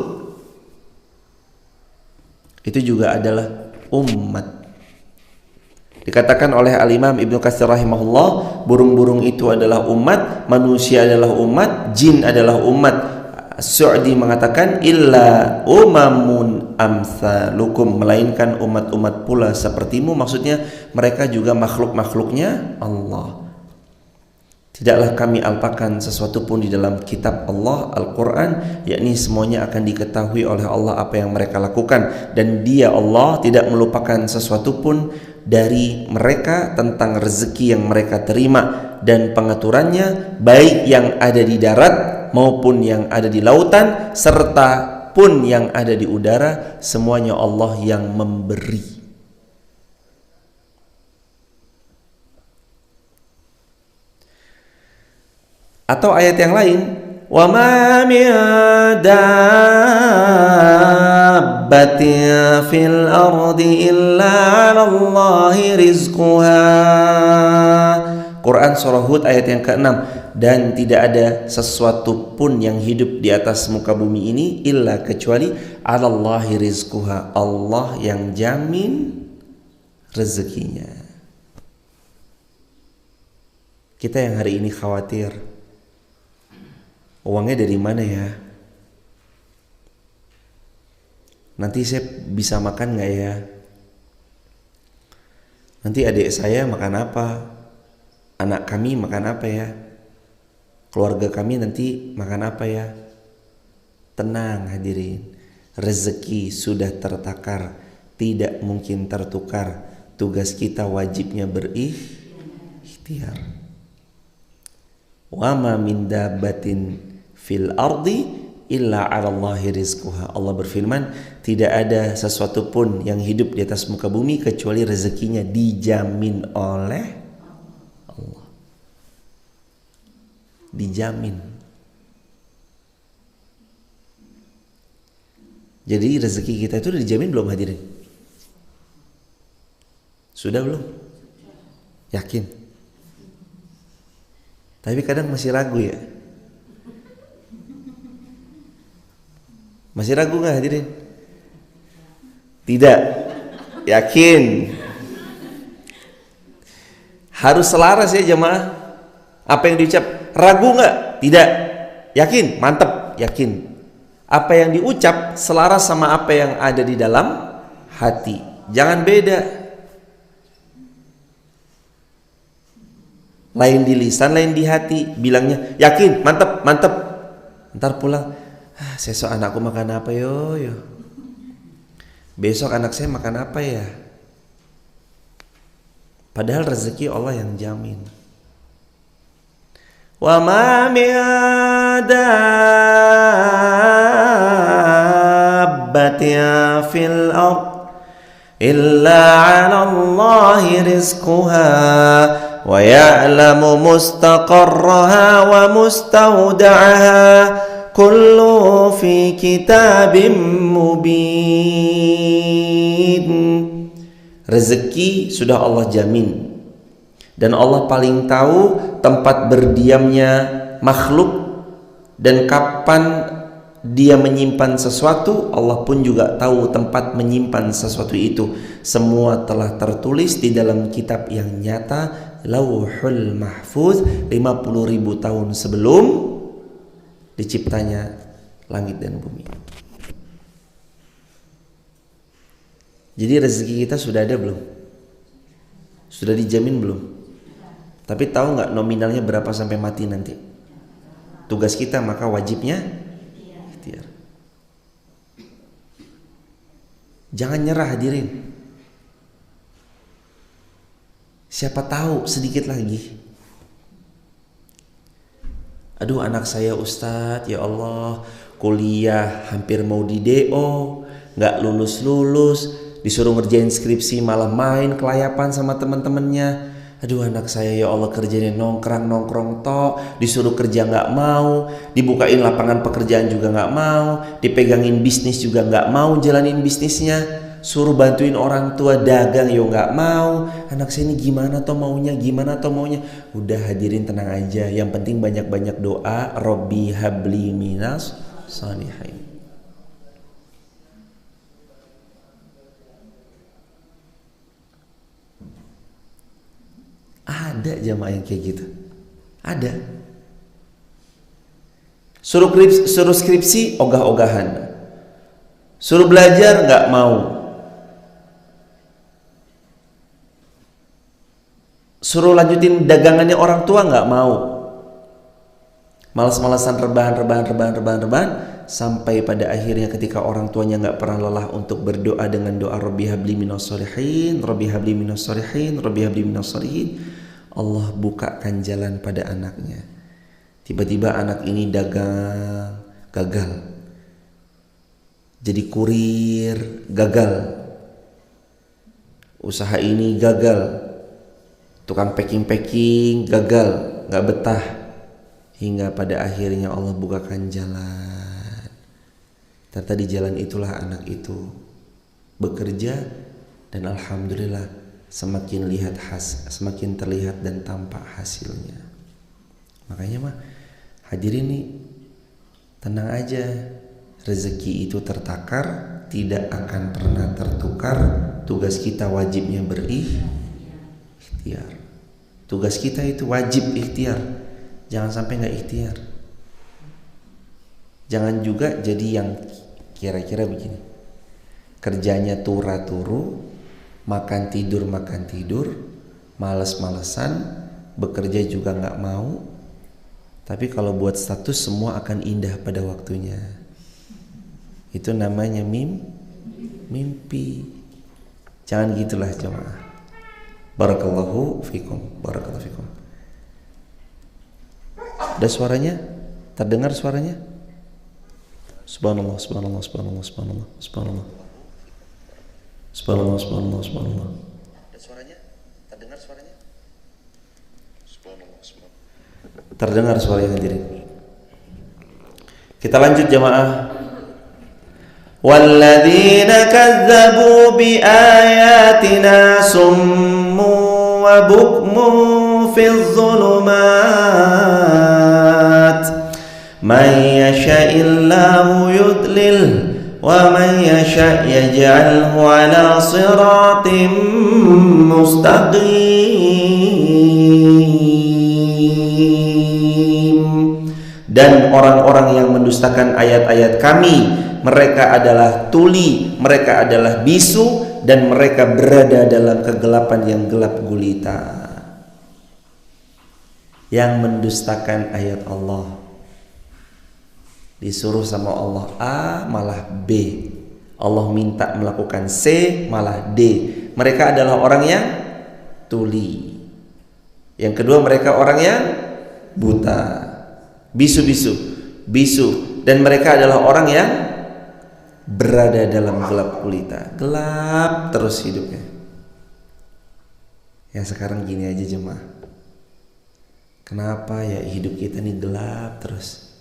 itu juga adalah umat. Dikatakan oleh Al-Imam Ibnu Katsir rahimahullah, burung-burung itu adalah umat, manusia adalah umat, jin adalah umat. Su'di mengatakan illa umamun amsalukum, melainkan umat-umat pula sepertimu, maksudnya mereka juga makhluk-makhluknya Allah. Tidaklah kami alpakan sesuatu pun di dalam kitab Allah, Al-Quran, yakni semuanya akan diketahui oleh Allah apa yang mereka lakukan, dan Dia Allah tidak melupakan sesuatu pun dari mereka tentang rezeki yang mereka terima dan pengaturannya, baik yang ada di darat maupun yang ada di lautan, serta pun yang ada di udara, semuanya Allah yang memberi. Atau ayat yang lain, wa ma min dabbatin fil ardi illa 'alallahi rizquha. Quran surah Hud ayat yang ke-6, dan tidak ada sesuatu pun yang hidup di atas muka bumi ini illa kecuali 'alallahi rizquha, Allah yang jamin rezekinya. Kita yang hari ini khawatir, uangnya dari mana ya? Nanti saya bisa makan nggak ya? Nanti adik saya makan apa? Anak kami makan apa ya? Keluarga kami nanti makan apa ya? Tenang hadirin, rezeki sudah tertakar, tidak mungkin tertukar. Tugas kita wajibnya berikhtiar. Wa ma min dabbatin fil ardi illa 'alallahi rizquha. Allah berfirman, tidak ada sesuatu pun yang hidup di atas muka bumi kecuali rezekinya dijamin oleh Allah. Dijamin. Jadi rezeki kita itu udah dijamin belum hadirin? Sudah belum? Yakin? Tapi kadang masih ragu ya. Masih ragu nggak hadirin? Tidak. Yakin. Harus selaras ya jemaah. Apa yang diucap, ragu nggak? Tidak. Yakin? Mantap. Yakin. Apa yang diucap selaras sama apa yang ada di dalam hati. Jangan beda. Lain di lisan, lain di hati. Bilangnya yakin, mantap, mantap. Ntar pulang, besok anakku makan apa yo. Besok anak saya makan apa ya? Padahal rezeki Allah yang jamin. Wa ma min dabbatin fil ard illa 'alallahi rizquha wa ya'lamu mustaqarraha wa mustawda'aha kullu fi kitabim mubin. Rezeki sudah Allah jamin, dan Allah paling tahu tempat berdiamnya makhluk dan kapan dia menyimpan sesuatu. Allah pun juga tahu tempat menyimpan sesuatu itu. Semua telah tertulis di dalam kitab yang nyata, Lauhul Mahfuz, 50.000 tahun sebelum diciptanya langit dan bumi. Jadi rezeki kita sudah ada belum? Sudah dijamin belum? Tapi tahu nggak nominalnya berapa sampai mati nanti? Tugas kita maka wajibnya ikhtiar. Jangan nyerah hadirin. Siapa tahu sedikit lagi. Aduh anak saya Ustadz, ya Allah, kuliah hampir mau di DO, nggak lulus-lulus, disuruh ngerjain skripsi malah main kelayapan sama teman-temannya. Aduh anak saya ya Allah kerjanya nongkrong tok, disuruh kerja nggak mau, dibukain lapangan pekerjaan juga nggak mau, dipegangin bisnis juga nggak mau jalanin bisnisnya, suruh bantuin orang tua dagang yo nggak mau. Anak saya ini gimana toh maunya, Udah hadirin tenang aja, yang penting banyak-banyak doa. Robbi habli minas shalihin. Ada jamaah yang kayak gitu. Ada. Suruh skripsi ogah-ogahan. Suruh belajar nggak mau. Suruh lanjutin dagangannya orang tua nggak mau. Malas-malasan rebahan sampai pada akhirnya ketika orang tuanya nggak pernah lelah untuk berdoa dengan doa Rabbi habli minas shalihin, Rabbi habli minas shalihin, Rabbi habli minas shalihin, Allah bukakan jalan pada anaknya. Tiba-tiba anak ini dagang, gagal. Jadi kurir, gagal. Usaha ini gagal. Tukang packing, gagal, nggak betah. Hingga pada akhirnya Allah bukakan jalan. Ternyata di jalan itulah anak itu bekerja dan alhamdulillah semakin terlihat dan tampak hasilnya. Makanya mah hadirin nih, tenang aja, rezeki itu tertakar, tidak akan pernah tertukar. Tugas kita wajibnya berikhtiar. Tugas kita itu wajib ikhtiar. Jangan sampai nggak ikhtiar. Jangan juga jadi yang kira-kira begini, kerjanya turu, makan tidur, malas-malesan, bekerja juga nggak mau. Tapi kalau buat status semua akan indah pada waktunya. Itu namanya mimpi. Jangan gitulah jemaah. Barakallahu fikum. Ada suaranya? Terdengar suaranya? Subhanallah. Subhanallah. Ada suaranya? Terdengar suaranya? Subhanallah. Terdengar suaranya hadirin. Kita lanjut jemaah. Walladzina kazzabu biayatina summu wa bukmu fil dhulumat man yasha'illahu yudlil wa man yasha' yaj'alhu ala siratim mustaqim. Dan orang-orang yang mendustakan ayat-ayat kami, mereka adalah tuli, mereka adalah bisu, dan mereka berada dalam kegelapan yang gelap gulita. Yang mendustakan ayat Allah, disuruh sama Allah A malah B, Allah minta melakukan C malah D. Mereka adalah orang yang tuli. Yang kedua, mereka orang yang buta, bisu, dan mereka adalah orang yang berada dalam gelap gulita, gelap terus hidupnya. Ya sekarang gini aja jemaah, kenapa ya hidup kita nih gelap terus?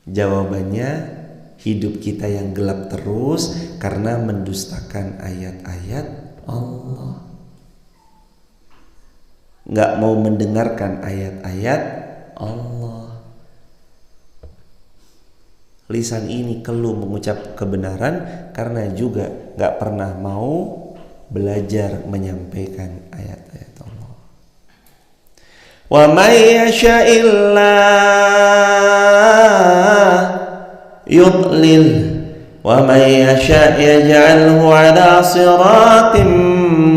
Jawabannya, hidup kita yang gelap terus karena mendustakan ayat-ayat Allah, nggak mau mendengarkan ayat-ayat Allah. Lisan ini keluh mengucap kebenaran karena juga gak pernah mau belajar menyampaikan ayat-ayat Allah. Wa may yasha'illah yudlil wa may yasha yaj'alhu 'ala siratim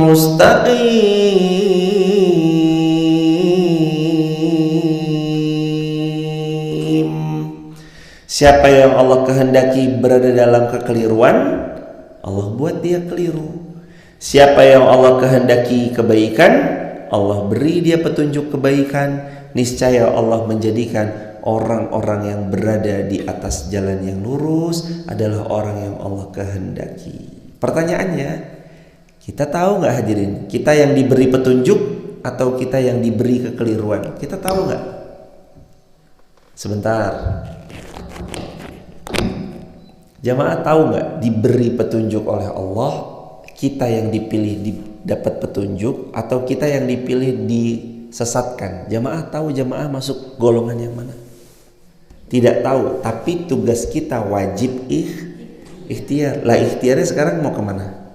mustaqim. Siapa yang Allah kehendaki berada dalam kekeliruan, Allah buat dia keliru. Siapa yang Allah kehendaki kebaikan, Allah beri dia petunjuk kebaikan. Niscaya Allah menjadikan orang-orang yang berada di atas jalan yang lurus adalah orang yang Allah kehendaki. Pertanyaannya, kita tahu nggak hadirin? Kita yang diberi petunjuk atau kita yang diberi kekeliruan? Kita tahu nggak? Sebentar. Jamaah tahu nggak diberi petunjuk oleh Allah? Kita yang dipilih dapat petunjuk atau kita yang dipilih disesatkan? Jamaah tahu jamaah masuk golongan yang mana? Tidak tahu, tapi tugas kita wajib ikhtiar. Lah ikhtiarnya sekarang mau kemana?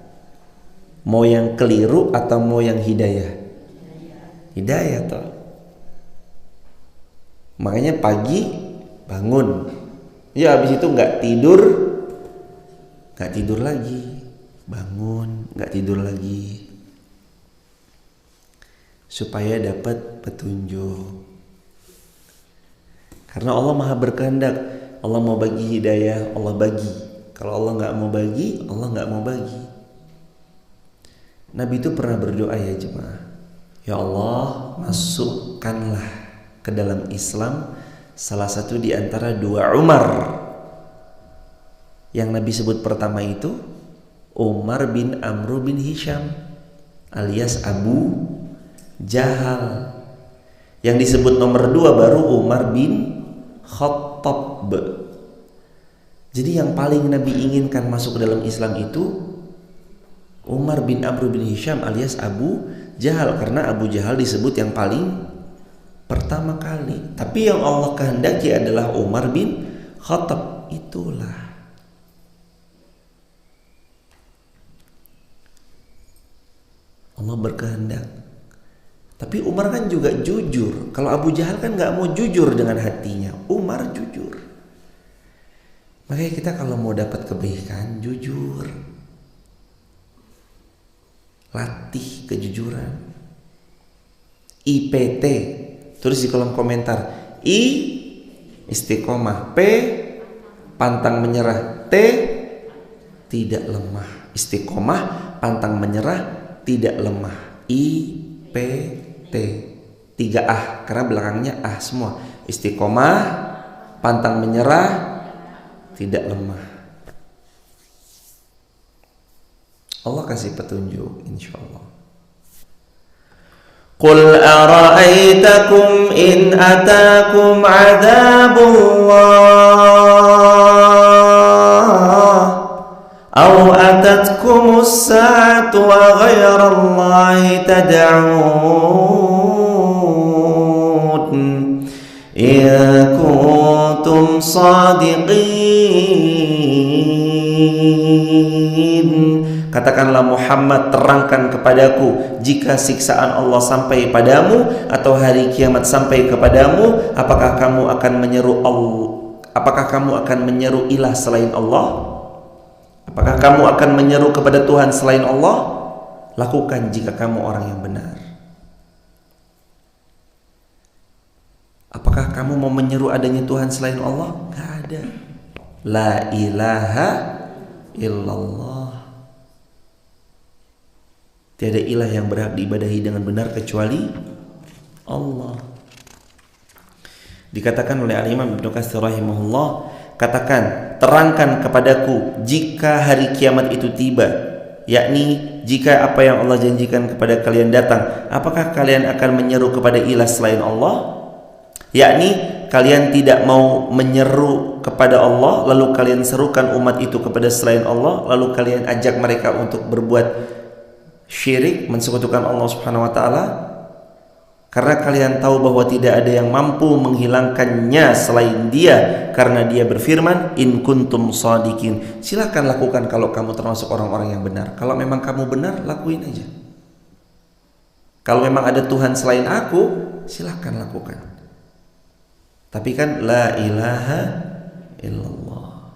Mau yang keliru atau mau yang hidayah? Hidayah toh. Makanya pagi bangun, ya habis itu nggak tidur lagi, bangun nggak tidur lagi, supaya dapat petunjuk. Karena Allah maha berkehendak, Allah mau bagi hidayah, Allah bagi. Kalau Allah nggak mau bagi, Allah nggak mau bagi. Nabi itu pernah berdoa ya jemaah, ya Allah masukkanlah ke dalam Islam salah satu di antara dua Umar. Yang Nabi sebut pertama itu Umar bin Amr bin Hisham alias Abu Jahal. Yang disebut nomor 2 baru Umar bin Khattab. Jadi yang paling Nabi inginkan masuk ke dalam Islam itu Umar bin Amr bin Hisham alias Abu Jahal, karena Abu Jahal disebut yang paling pertama kali. Tapi yang Allah kehendaki adalah Umar bin Khattab. Itulah Allah berkehendak. Tapi Umar kan juga jujur. Kalau Abu Jahal kan gak mau jujur dengan hatinya, Umar jujur. Makanya kita kalau mau dapat kebaikan, jujur. Latih kejujuran. IPT, tulis di kolom komentar. I istiqomah, P pantang menyerah, T tidak lemah. Istiqomah, pantang menyerah, tidak lemah. IPT, 3A karena belakangnya A semua. Istiqomah, pantang menyerah, tidak lemah. Allah kasih petunjuk insyaallah. Qul ara'aitakum in atakum adzabullah aw atatkumus sa'atu wa ghairallahi tad'un in kuntum sadiqin. Katakanlah Muhammad, terangkan kepadaku jika siksaan Allah sampai padamu atau hari kiamat sampai kepadamu, apakah kamu akan menyeru Allah? Apakah kamu akan menyeru ilah selain Allah? Apakah kamu akan menyeru kepada Tuhan selain Allah? Lakukan jika kamu orang yang benar. Apakah kamu mau menyeru adanya Tuhan selain Allah? Gak ada. La ilaha illallah. Tiada ilah yang berhak diibadahi dengan benar kecuali Allah. Dikatakan oleh Al-Imam Ibnu Katsir rahimahullah, katakan, terangkan kepadaku jika hari kiamat itu tiba, yakni jika apa yang Allah janjikan kepada kalian datang, apakah kalian akan menyeru kepada ilah selain Allah? Yakni kalian tidak mau menyeru kepada Allah, lalu kalian serukan umat itu kepada selain Allah, lalu kalian ajak mereka untuk berbuat syirik, mensekutukan Allah Subhanahu wa taala, karena kalian tahu bahwa tidak ada yang mampu menghilangkannya selain Dia, karena Dia berfirman, in kuntum shadiqin. Silakan lakukan kalau kamu termasuk orang-orang yang benar. Kalau memang kamu benar, lakuin aja. Kalau memang ada Tuhan selain aku, silakan lakukan. Tapi kan la ilaha illallah.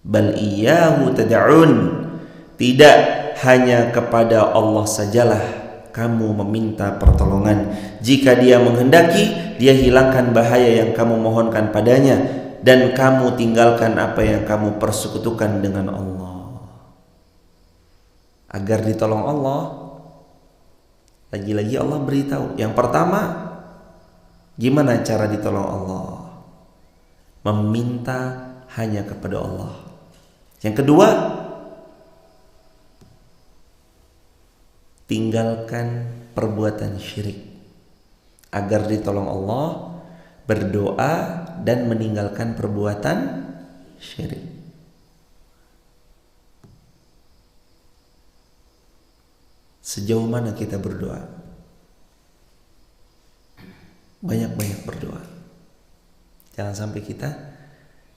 Bal iyyahu tad'un. Tidak hanya kepada Allah sajalah kamu meminta pertolongan. Jika Dia menghendaki, Dia hilangkan bahaya yang kamu mohonkan padanya, dan kamu tinggalkan apa yang kamu persekutukan dengan Allah. Agar ditolong Allah, lagi-lagi Allah beritahu. Yang pertama, gimana cara ditolong Allah? Meminta hanya kepada Allah. Yang kedua, tinggalkan perbuatan syirik. Agar ditolong Allah, berdoa dan meninggalkan perbuatan syirik. Sejauh mana kita berdoa? Banyak-banyak berdoa. Jangan sampai kita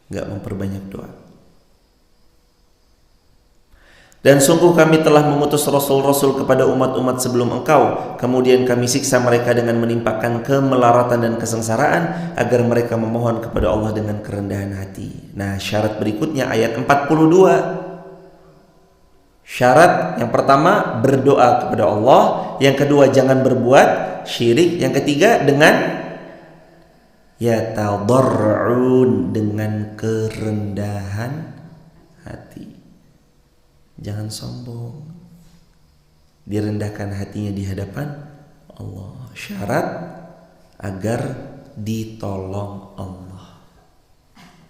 gak memperbanyak doa. Dan sungguh kami telah mengutus rasul-rasul kepada umat-umat sebelum engkau. Kemudian kami siksa mereka dengan menimpakan kemelaratan dan kesengsaraan, agar mereka memohon kepada Allah dengan kerendahan hati. Nah, syarat berikutnya ayat 42. Syarat yang pertama, berdoa kepada Allah. Yang kedua, jangan berbuat syirik. Yang ketiga, dengan yatadarrun, dengan kerendahan hati. Jangan sombong, direndahkan hatinya di hadapan Allah. Syarat agar ditolong Allah: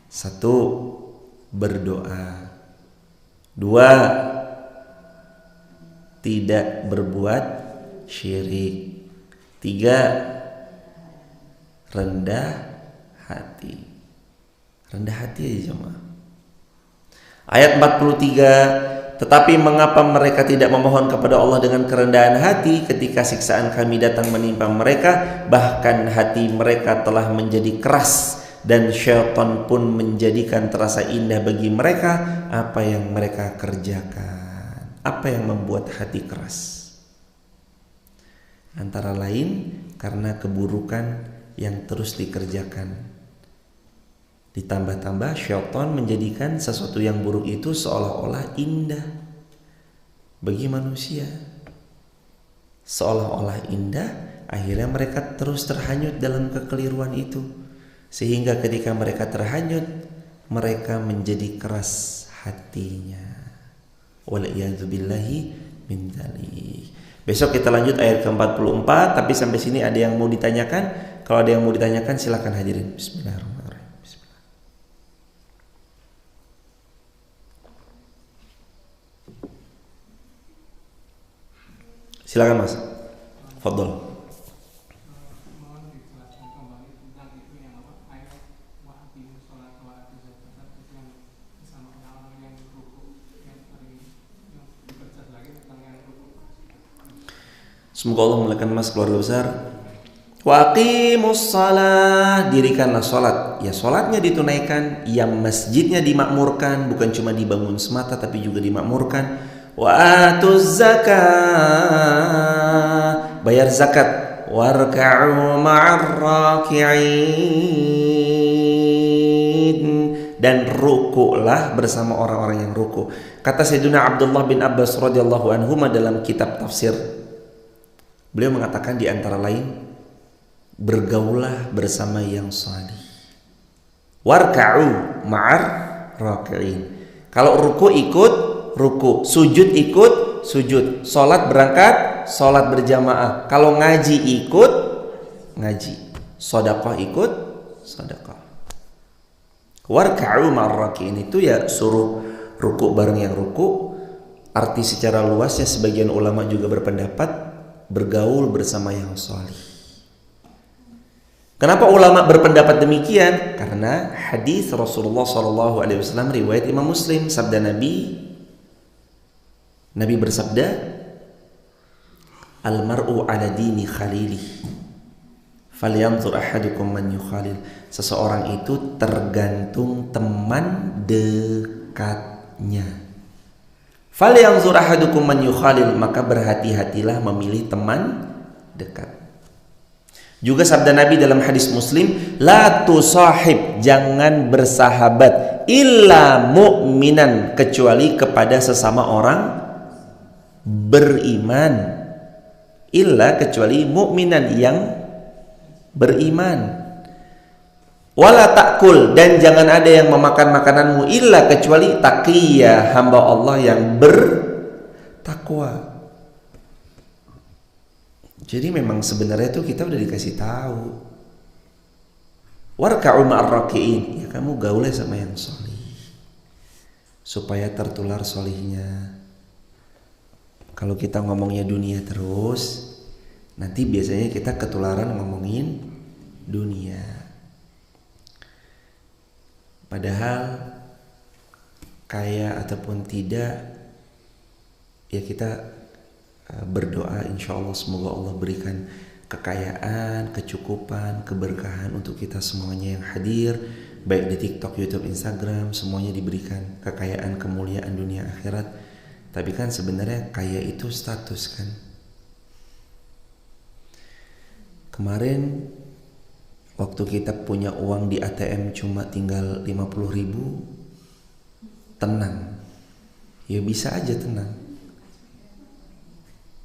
1. Berdoa. 2. Tidak berbuat syirik. 3. Rendah hati. Rendah hati aja jemaah. Ayat 43. Tetapi mengapa mereka tidak memohon kepada Allah dengan kerendahan hati ketika siksaan kami datang menimpa mereka? Bahkan hati mereka telah menjadi keras, dan syaitan pun menjadikan terasa indah bagi mereka apa yang mereka kerjakan. Apa yang membuat hati keras? Antara lain karena keburukan yang terus dikerjakan. Ditambah-tambah syaitan menjadikan sesuatu yang buruk itu seolah-olah indah bagi manusia. Seolah-olah indah, akhirnya mereka terus terhanyut dalam kekeliruan itu. Sehingga ketika mereka terhanyut, mereka menjadi keras hatinya. Wal'iyadzubillahi min dzalik. Besok kita lanjut ayat ke-44, tapi sampai sini ada yang mau ditanyakan? Kalau ada yang mau ditanyakan silakan hadirin. Bismillahirrahmanirrahim. Silakan Mas. Fadhol. Semoga Allah memuliakan Mas, keluarga besar. Wa aqimus shalah, dirikanlah salat. Ya, salatnya ditunaikan, ya masjidnya dimakmurkan, bukan cuma dibangun semata tapi juga dimakmurkan. Wa atuz zakah, bayar zakat. Warka'u ma'ar raki'in, dan ruku'lah bersama orang-orang yang ruku'. Kata Sayyidina Abdullah bin Abbas radhiyallahu anhu dalam kitab tafsir, beliau mengatakan di antara lain, bergaulah bersama yang salih. Warka'u ma'ar raki'in. Kalau ruku ikut ruku, sujud ikut sujud, salat berangkat, salat berjamaah. Kalau ngaji ikut ngaji, sedekah ikut sedekah. Warka'u ma'ar raki'in itu ya suruh ruku bareng yang ruku. Arti secara luasnya sebagian ulama juga berpendapat bergaul bersama yang salih. Kenapa ulama berpendapat demikian? Karena hadis Rasulullah SAW riwayat Imam Muslim, sabda Nabi bersabda, "Al-mar'u ala dini khalilih, falyanzur ahadukum man yukhalil." Seseorang itu tergantung teman dekatnya. Falyanzur ahadukum man yukhalil, maka berhati-hatilah memilih teman dekat. Juga sabda Nabi dalam hadis Muslim, la tusahib, jangan bersahabat, illa mu'minan, kecuali kepada sesama orang beriman. Illa, kecuali mu'minan, yang beriman. Wala ta'kul, dan jangan ada yang memakan makananmu illa, kecuali taqiyya, hamba Allah yang bertakwa. Jadi memang sebenarnya tuh kita udah dikasih tahu, warka'u ma'ar raki'in, ya kamu gaulnya sama yang solih supaya tertular solihnya. Kalau kita ngomongnya dunia terus, nanti biasanya kita ketularan ngomongin dunia. Padahal kaya ataupun tidak, ya kita berdoa insya Allah semoga Allah berikan kekayaan, kecukupan, keberkahan untuk kita semuanya yang hadir, baik di TikTok, YouTube, Instagram, semuanya diberikan kekayaan, kemuliaan dunia akhirat. Tapi kan sebenarnya kaya itu status kan. Kemarin waktu kita punya uang di ATM cuma tinggal 50.000, tenang, ya bisa aja tenang.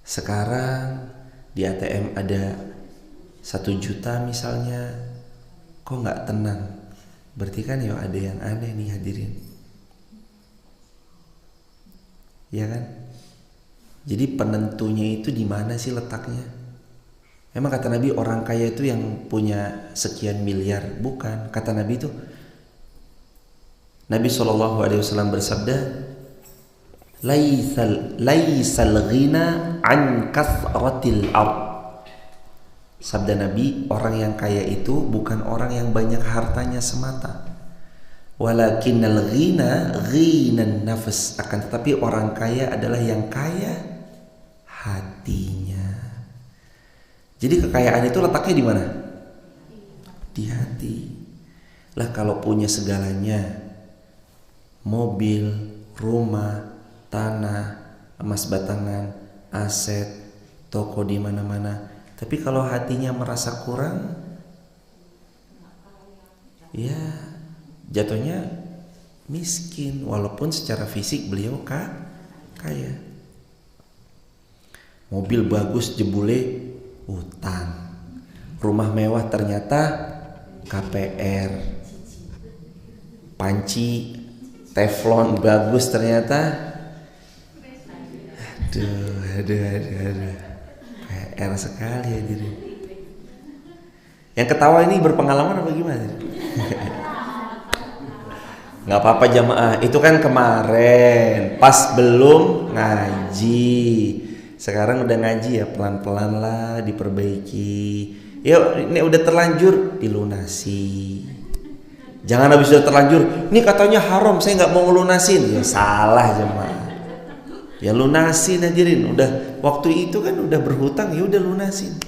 Sekarang di ATM ada 1 juta misalnya, kok nggak tenang? Berarti kan ya ada yang aneh nih hadirin, ya kan? Jadi penentunya itu di mana sih letaknya? Emang kata Nabi orang kaya itu yang punya sekian miliar? Bukan. Kata Nabi itu, Nabi SAW bersabda, laisal ghina an kasratil ard. Sabda Nabi, orang yang kaya itu bukan orang yang banyak hartanya semata, walakinnal ghina ghinan nafs, akan tetapi orang kaya adalah yang kaya hatinya. Jadi kekayaan itu letaknya di mana? Di hati. Lah kalau punya segalanya, mobil, rumah, tanah, emas batangan, aset, toko di mana-mana, tapi kalau hatinya merasa kurang, ya jatuhnya miskin, walaupun secara fisik beliau kaya. Mobil bagus jebule utang, rumah mewah ternyata KPR, panci teflon bagus ternyata aduh PR sekali ya diri. Yang ketawa ini berpengalaman apa gimana? Nggak apa-apa jamaah, itu kan kemarin pas belum ngaji. Sekarang udah ngaji ya, pelan-pelan lah diperbaiki. Yuk, ini udah terlanjur dilunasi. Jangan habis udah terlanjur, ini katanya haram, saya nggak mau ngelunasin. Ya salah jemaah. Ya lunasin hadirin. Udah waktu itu kan udah berhutang, ya udah lunasin.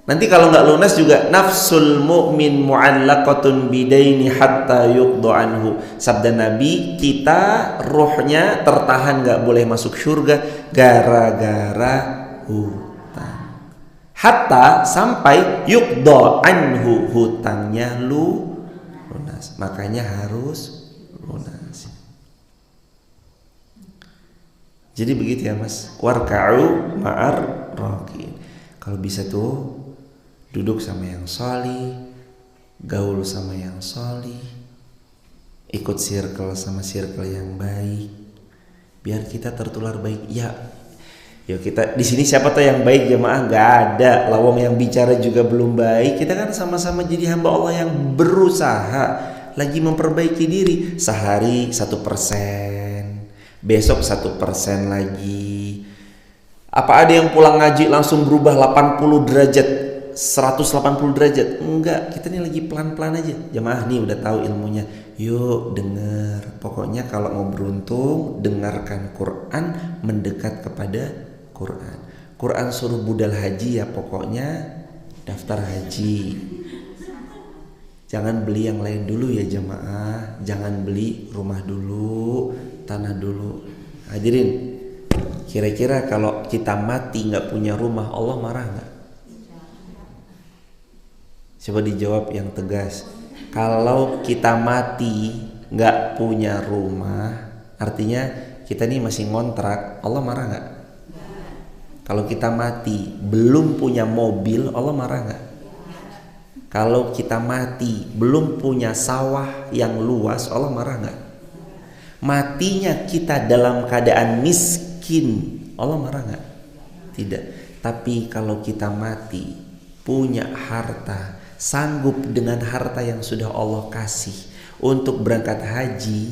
Nanti kalau nggak lunas juga, nafsul mu'min mu'allaqatun bidaini hatta yuqda anhu. Sabda Nabi, kita ruhnya tertahan, nggak boleh masuk surga gara-gara hutang. Hatta, sampai yuqda anhu, hutangnya lunas. Makanya harus lunas. Jadi begitu ya mas, warka'u ma'ar raki'in. Kalau bisa tuh duduk sama yang solih, gaul sama yang solih, ikut circle sama circle yang baik, biar kita tertular baik. Ya kita di sini siapa tuh yang baik jemaah? Nggak ada. Lawang yang bicara juga belum baik. Kita kan sama-sama jadi hamba Allah yang berusaha lagi memperbaiki diri. Sehari 1%, besok 1% lagi. Apa ada yang pulang ngaji langsung berubah 80 derajat, 180 derajat? Enggak, kita ini lagi pelan-pelan aja. Jemaah nih udah tahu ilmunya. Yuk denger. Pokoknya kalau mau beruntung, dengarkan Quran, mendekat kepada Quran. Quran suruh budal haji ya, pokoknya daftar haji. Jangan beli yang lain dulu ya jemaah. Jangan beli rumah dulu, tanah dulu. Hadirin, kira-kira kalau kita mati nggak punya rumah, Allah marah nggak? Coba dijawab yang tegas. Kalau kita mati nggak punya rumah, artinya kita ini masih ngontrak, Allah marah nggak? Kalau kita mati belum punya mobil, Allah marah nggak? Kalau kita mati belum punya sawah yang luas, Allah marah nggak? Matinya kita dalam keadaan miskin, Allah marah nggak? Tidak. Tapi kalau kita mati punya harta, sanggup dengan harta yang sudah Allah kasih untuk berangkat haji,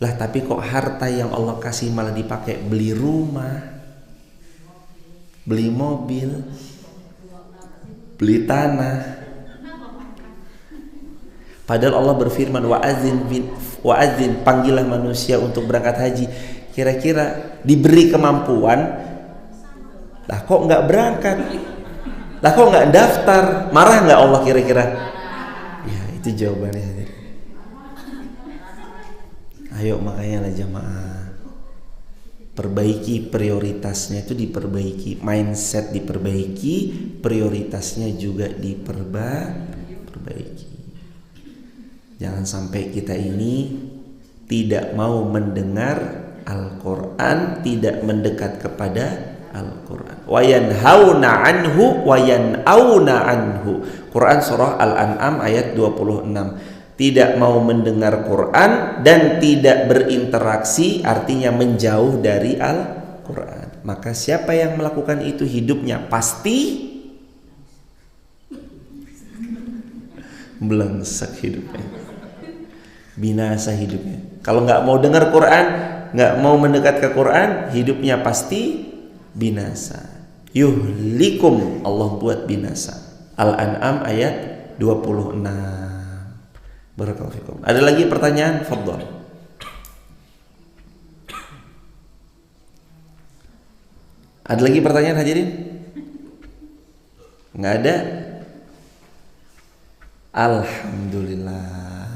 lah tapi kok harta yang Allah kasih malah dipakai beli rumah, beli mobil, beli tanah. Padahal Allah berfirman wa'adzin, panggillah manusia untuk berangkat haji. Kira-kira diberi kemampuan, lah kok nggak berangkat? Lah kok nggak daftar? Marah nggak Allah kira-kira? Ya itu jawabannya. Ayo makanya lah jamaah, perbaiki prioritasnya, itu diperbaiki, mindset diperbaiki, prioritasnya juga diperbaiki. Jangan sampai kita ini tidak mau mendengar Al-Quran, tidak mendekat kepada Al-Quran. Wa yanhauna anhu wa yan'auna anhu. Quran surah Al-An'am ayat 26. Tidak mau mendengar Quran dan tidak berinteraksi, artinya menjauh dari Al-Quran. Maka siapa yang melakukan itu hidupnya pasti belengsak hidupnya, binasa hidupnya. Kalau nggak mau dengar Quran, nggak mau mendekat ke Quran, hidupnya pasti binasa. Yuhlikum, Allah buat binasa. Al-An'am ayat 26. Barakallahu fikum. Ada lagi pertanyaan? Fadhal. Ada lagi pertanyaan hadirin? Nggak ada? Alhamdulillah.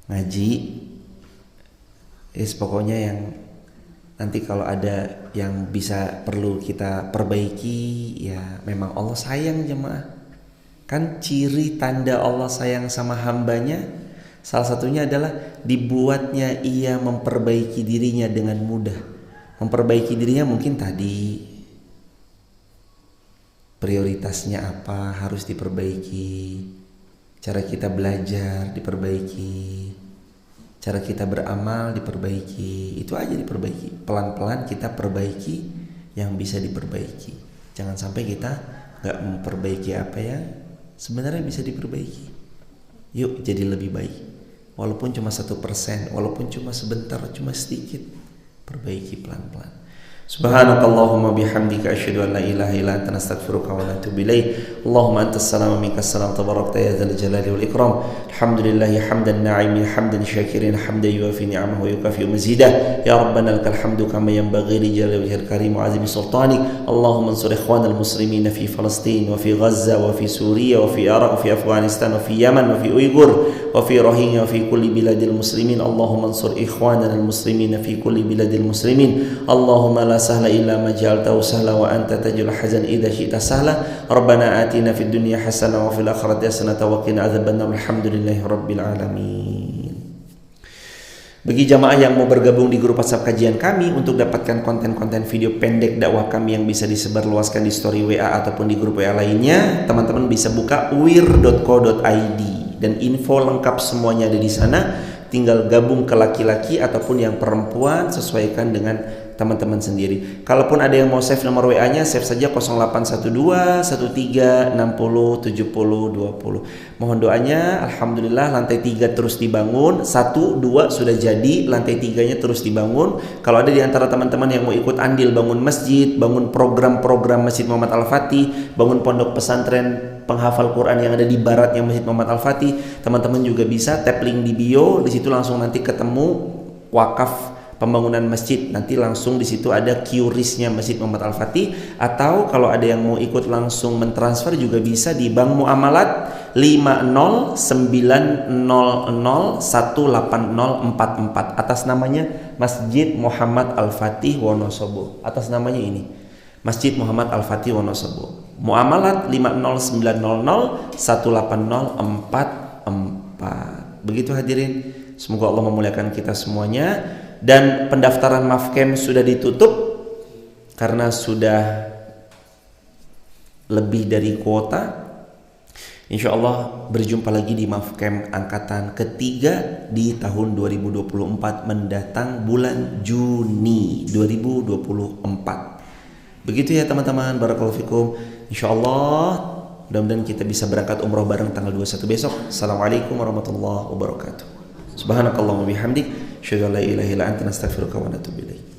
Ngaji pokoknya yang nanti kalau ada yang bisa perlu kita perbaiki, ya memang Allah sayang jemaah. Kan ciri tanda Allah sayang sama hambanya, salah satunya adalah dibuatnya ia memperbaiki dirinya dengan mudah. Memperbaiki dirinya mungkin tadi prioritasnya apa harus diperbaiki, cara kita belajar diperbaiki, cara kita beramal diperbaiki, itu aja diperbaiki. Pelan-pelan kita perbaiki yang bisa diperbaiki. Jangan sampai kita gak memperbaiki apa yang sebenarnya bisa diperbaiki. Yuk jadi lebih baik, walaupun cuma 1%, walaupun cuma sebentar, cuma sedikit, perbaiki pelan-pelan. Subhanakallahumma bihamdika asyhadu an la ilaha illa anta astaghfiruka wa atubu ilaik. Allahumma antas salam wa minkas salam, tabarakta ya dzal jalali wal ikram. Alhamdulillahi hamdan na'imin hamdan syakirin hamdan yuwafi ni'amahu wa yukafi mazidah. Ya rabbana lakal hamdu kama yanbaghi li jalali wajhil karim wa azimi sultanik. Allahumma ansur ikhwanal muslimin fi Palestin wa fi Gaza wa fi Suriya wa fi Iraq wa fi Afghanistan wa fi Yaman wa fi Uyghur wa fi Rohingya wa fi kulli biladil muslimin. Allahumma ansur ikhwanal muslimin fi kulli biladil muslimin. Allahumma la sahla illa ma ja'altahu sahla wa anta taj'al hazan idza syi'ta sahla. Rabbana atina fid dunya hasanah wa fil akhirati hasanah wa qina adzabannar. Alhamdulillahi rabbil alamin. Bagi jamaah yang mau bergabung di grup WhatsApp kajian kami untuk dapatkan konten-konten video pendek dakwah kami yang bisa disebarluaskan di story WA ataupun di grup WA lainnya, teman-teman bisa buka wir.co.id dan info lengkap semuanya ada di sana. Tinggal gabung ke laki-laki ataupun yang perempuan, sesuaikan dengan teman-teman sendiri. Kalaupun ada yang mau save nomor WA-nya, save saja 0812 13 60 70 20. Mohon doanya. Alhamdulillah lantai 3 terus dibangun. 1, 2 sudah jadi, lantai 3-nya terus dibangun. Kalau ada di antara teman-teman yang mau ikut andil bangun masjid, bangun program-program Masjid Muhammad Al-Fatih, bangun pondok pesantren penghafal Quran yang ada di baratnya Masjid Muhammad Al-Fatih, teman-teman juga bisa tap link di bio. Di situ langsung nanti ketemu wakaf pembangunan masjid, nanti langsung di situ ada QRIS-nya Masjid Muhammad Al-Fatih. Atau kalau ada yang mau ikut langsung mentransfer juga bisa di Bank Muamalat 5090018044 atas namanya Masjid Muhammad Al-Fatih Wonosobo. Atas namanya ini Masjid Muhammad Al-Fatih Wonosobo. Muamalat 50900 18044. Begitu hadirin. Semoga Allah memuliakan kita semuanya. Dan pendaftaran Mafcam sudah ditutup karena sudah lebih dari kuota. Insya Allah berjumpa lagi di Mafcam angkatan ketiga di tahun 2024 mendatang bulan Juni 2024. Begitu ya teman-teman, barakallahu fikum. Insya Allah mudah-mudahan kita bisa berangkat umroh bareng tanggal 21 besok. Assalamualaikum warahmatullahi wabarakatuh. Subhanakallahumma bihamdik, asyhadu an la ilaha illa anta, nastaghfiruka wa natubu ilaik.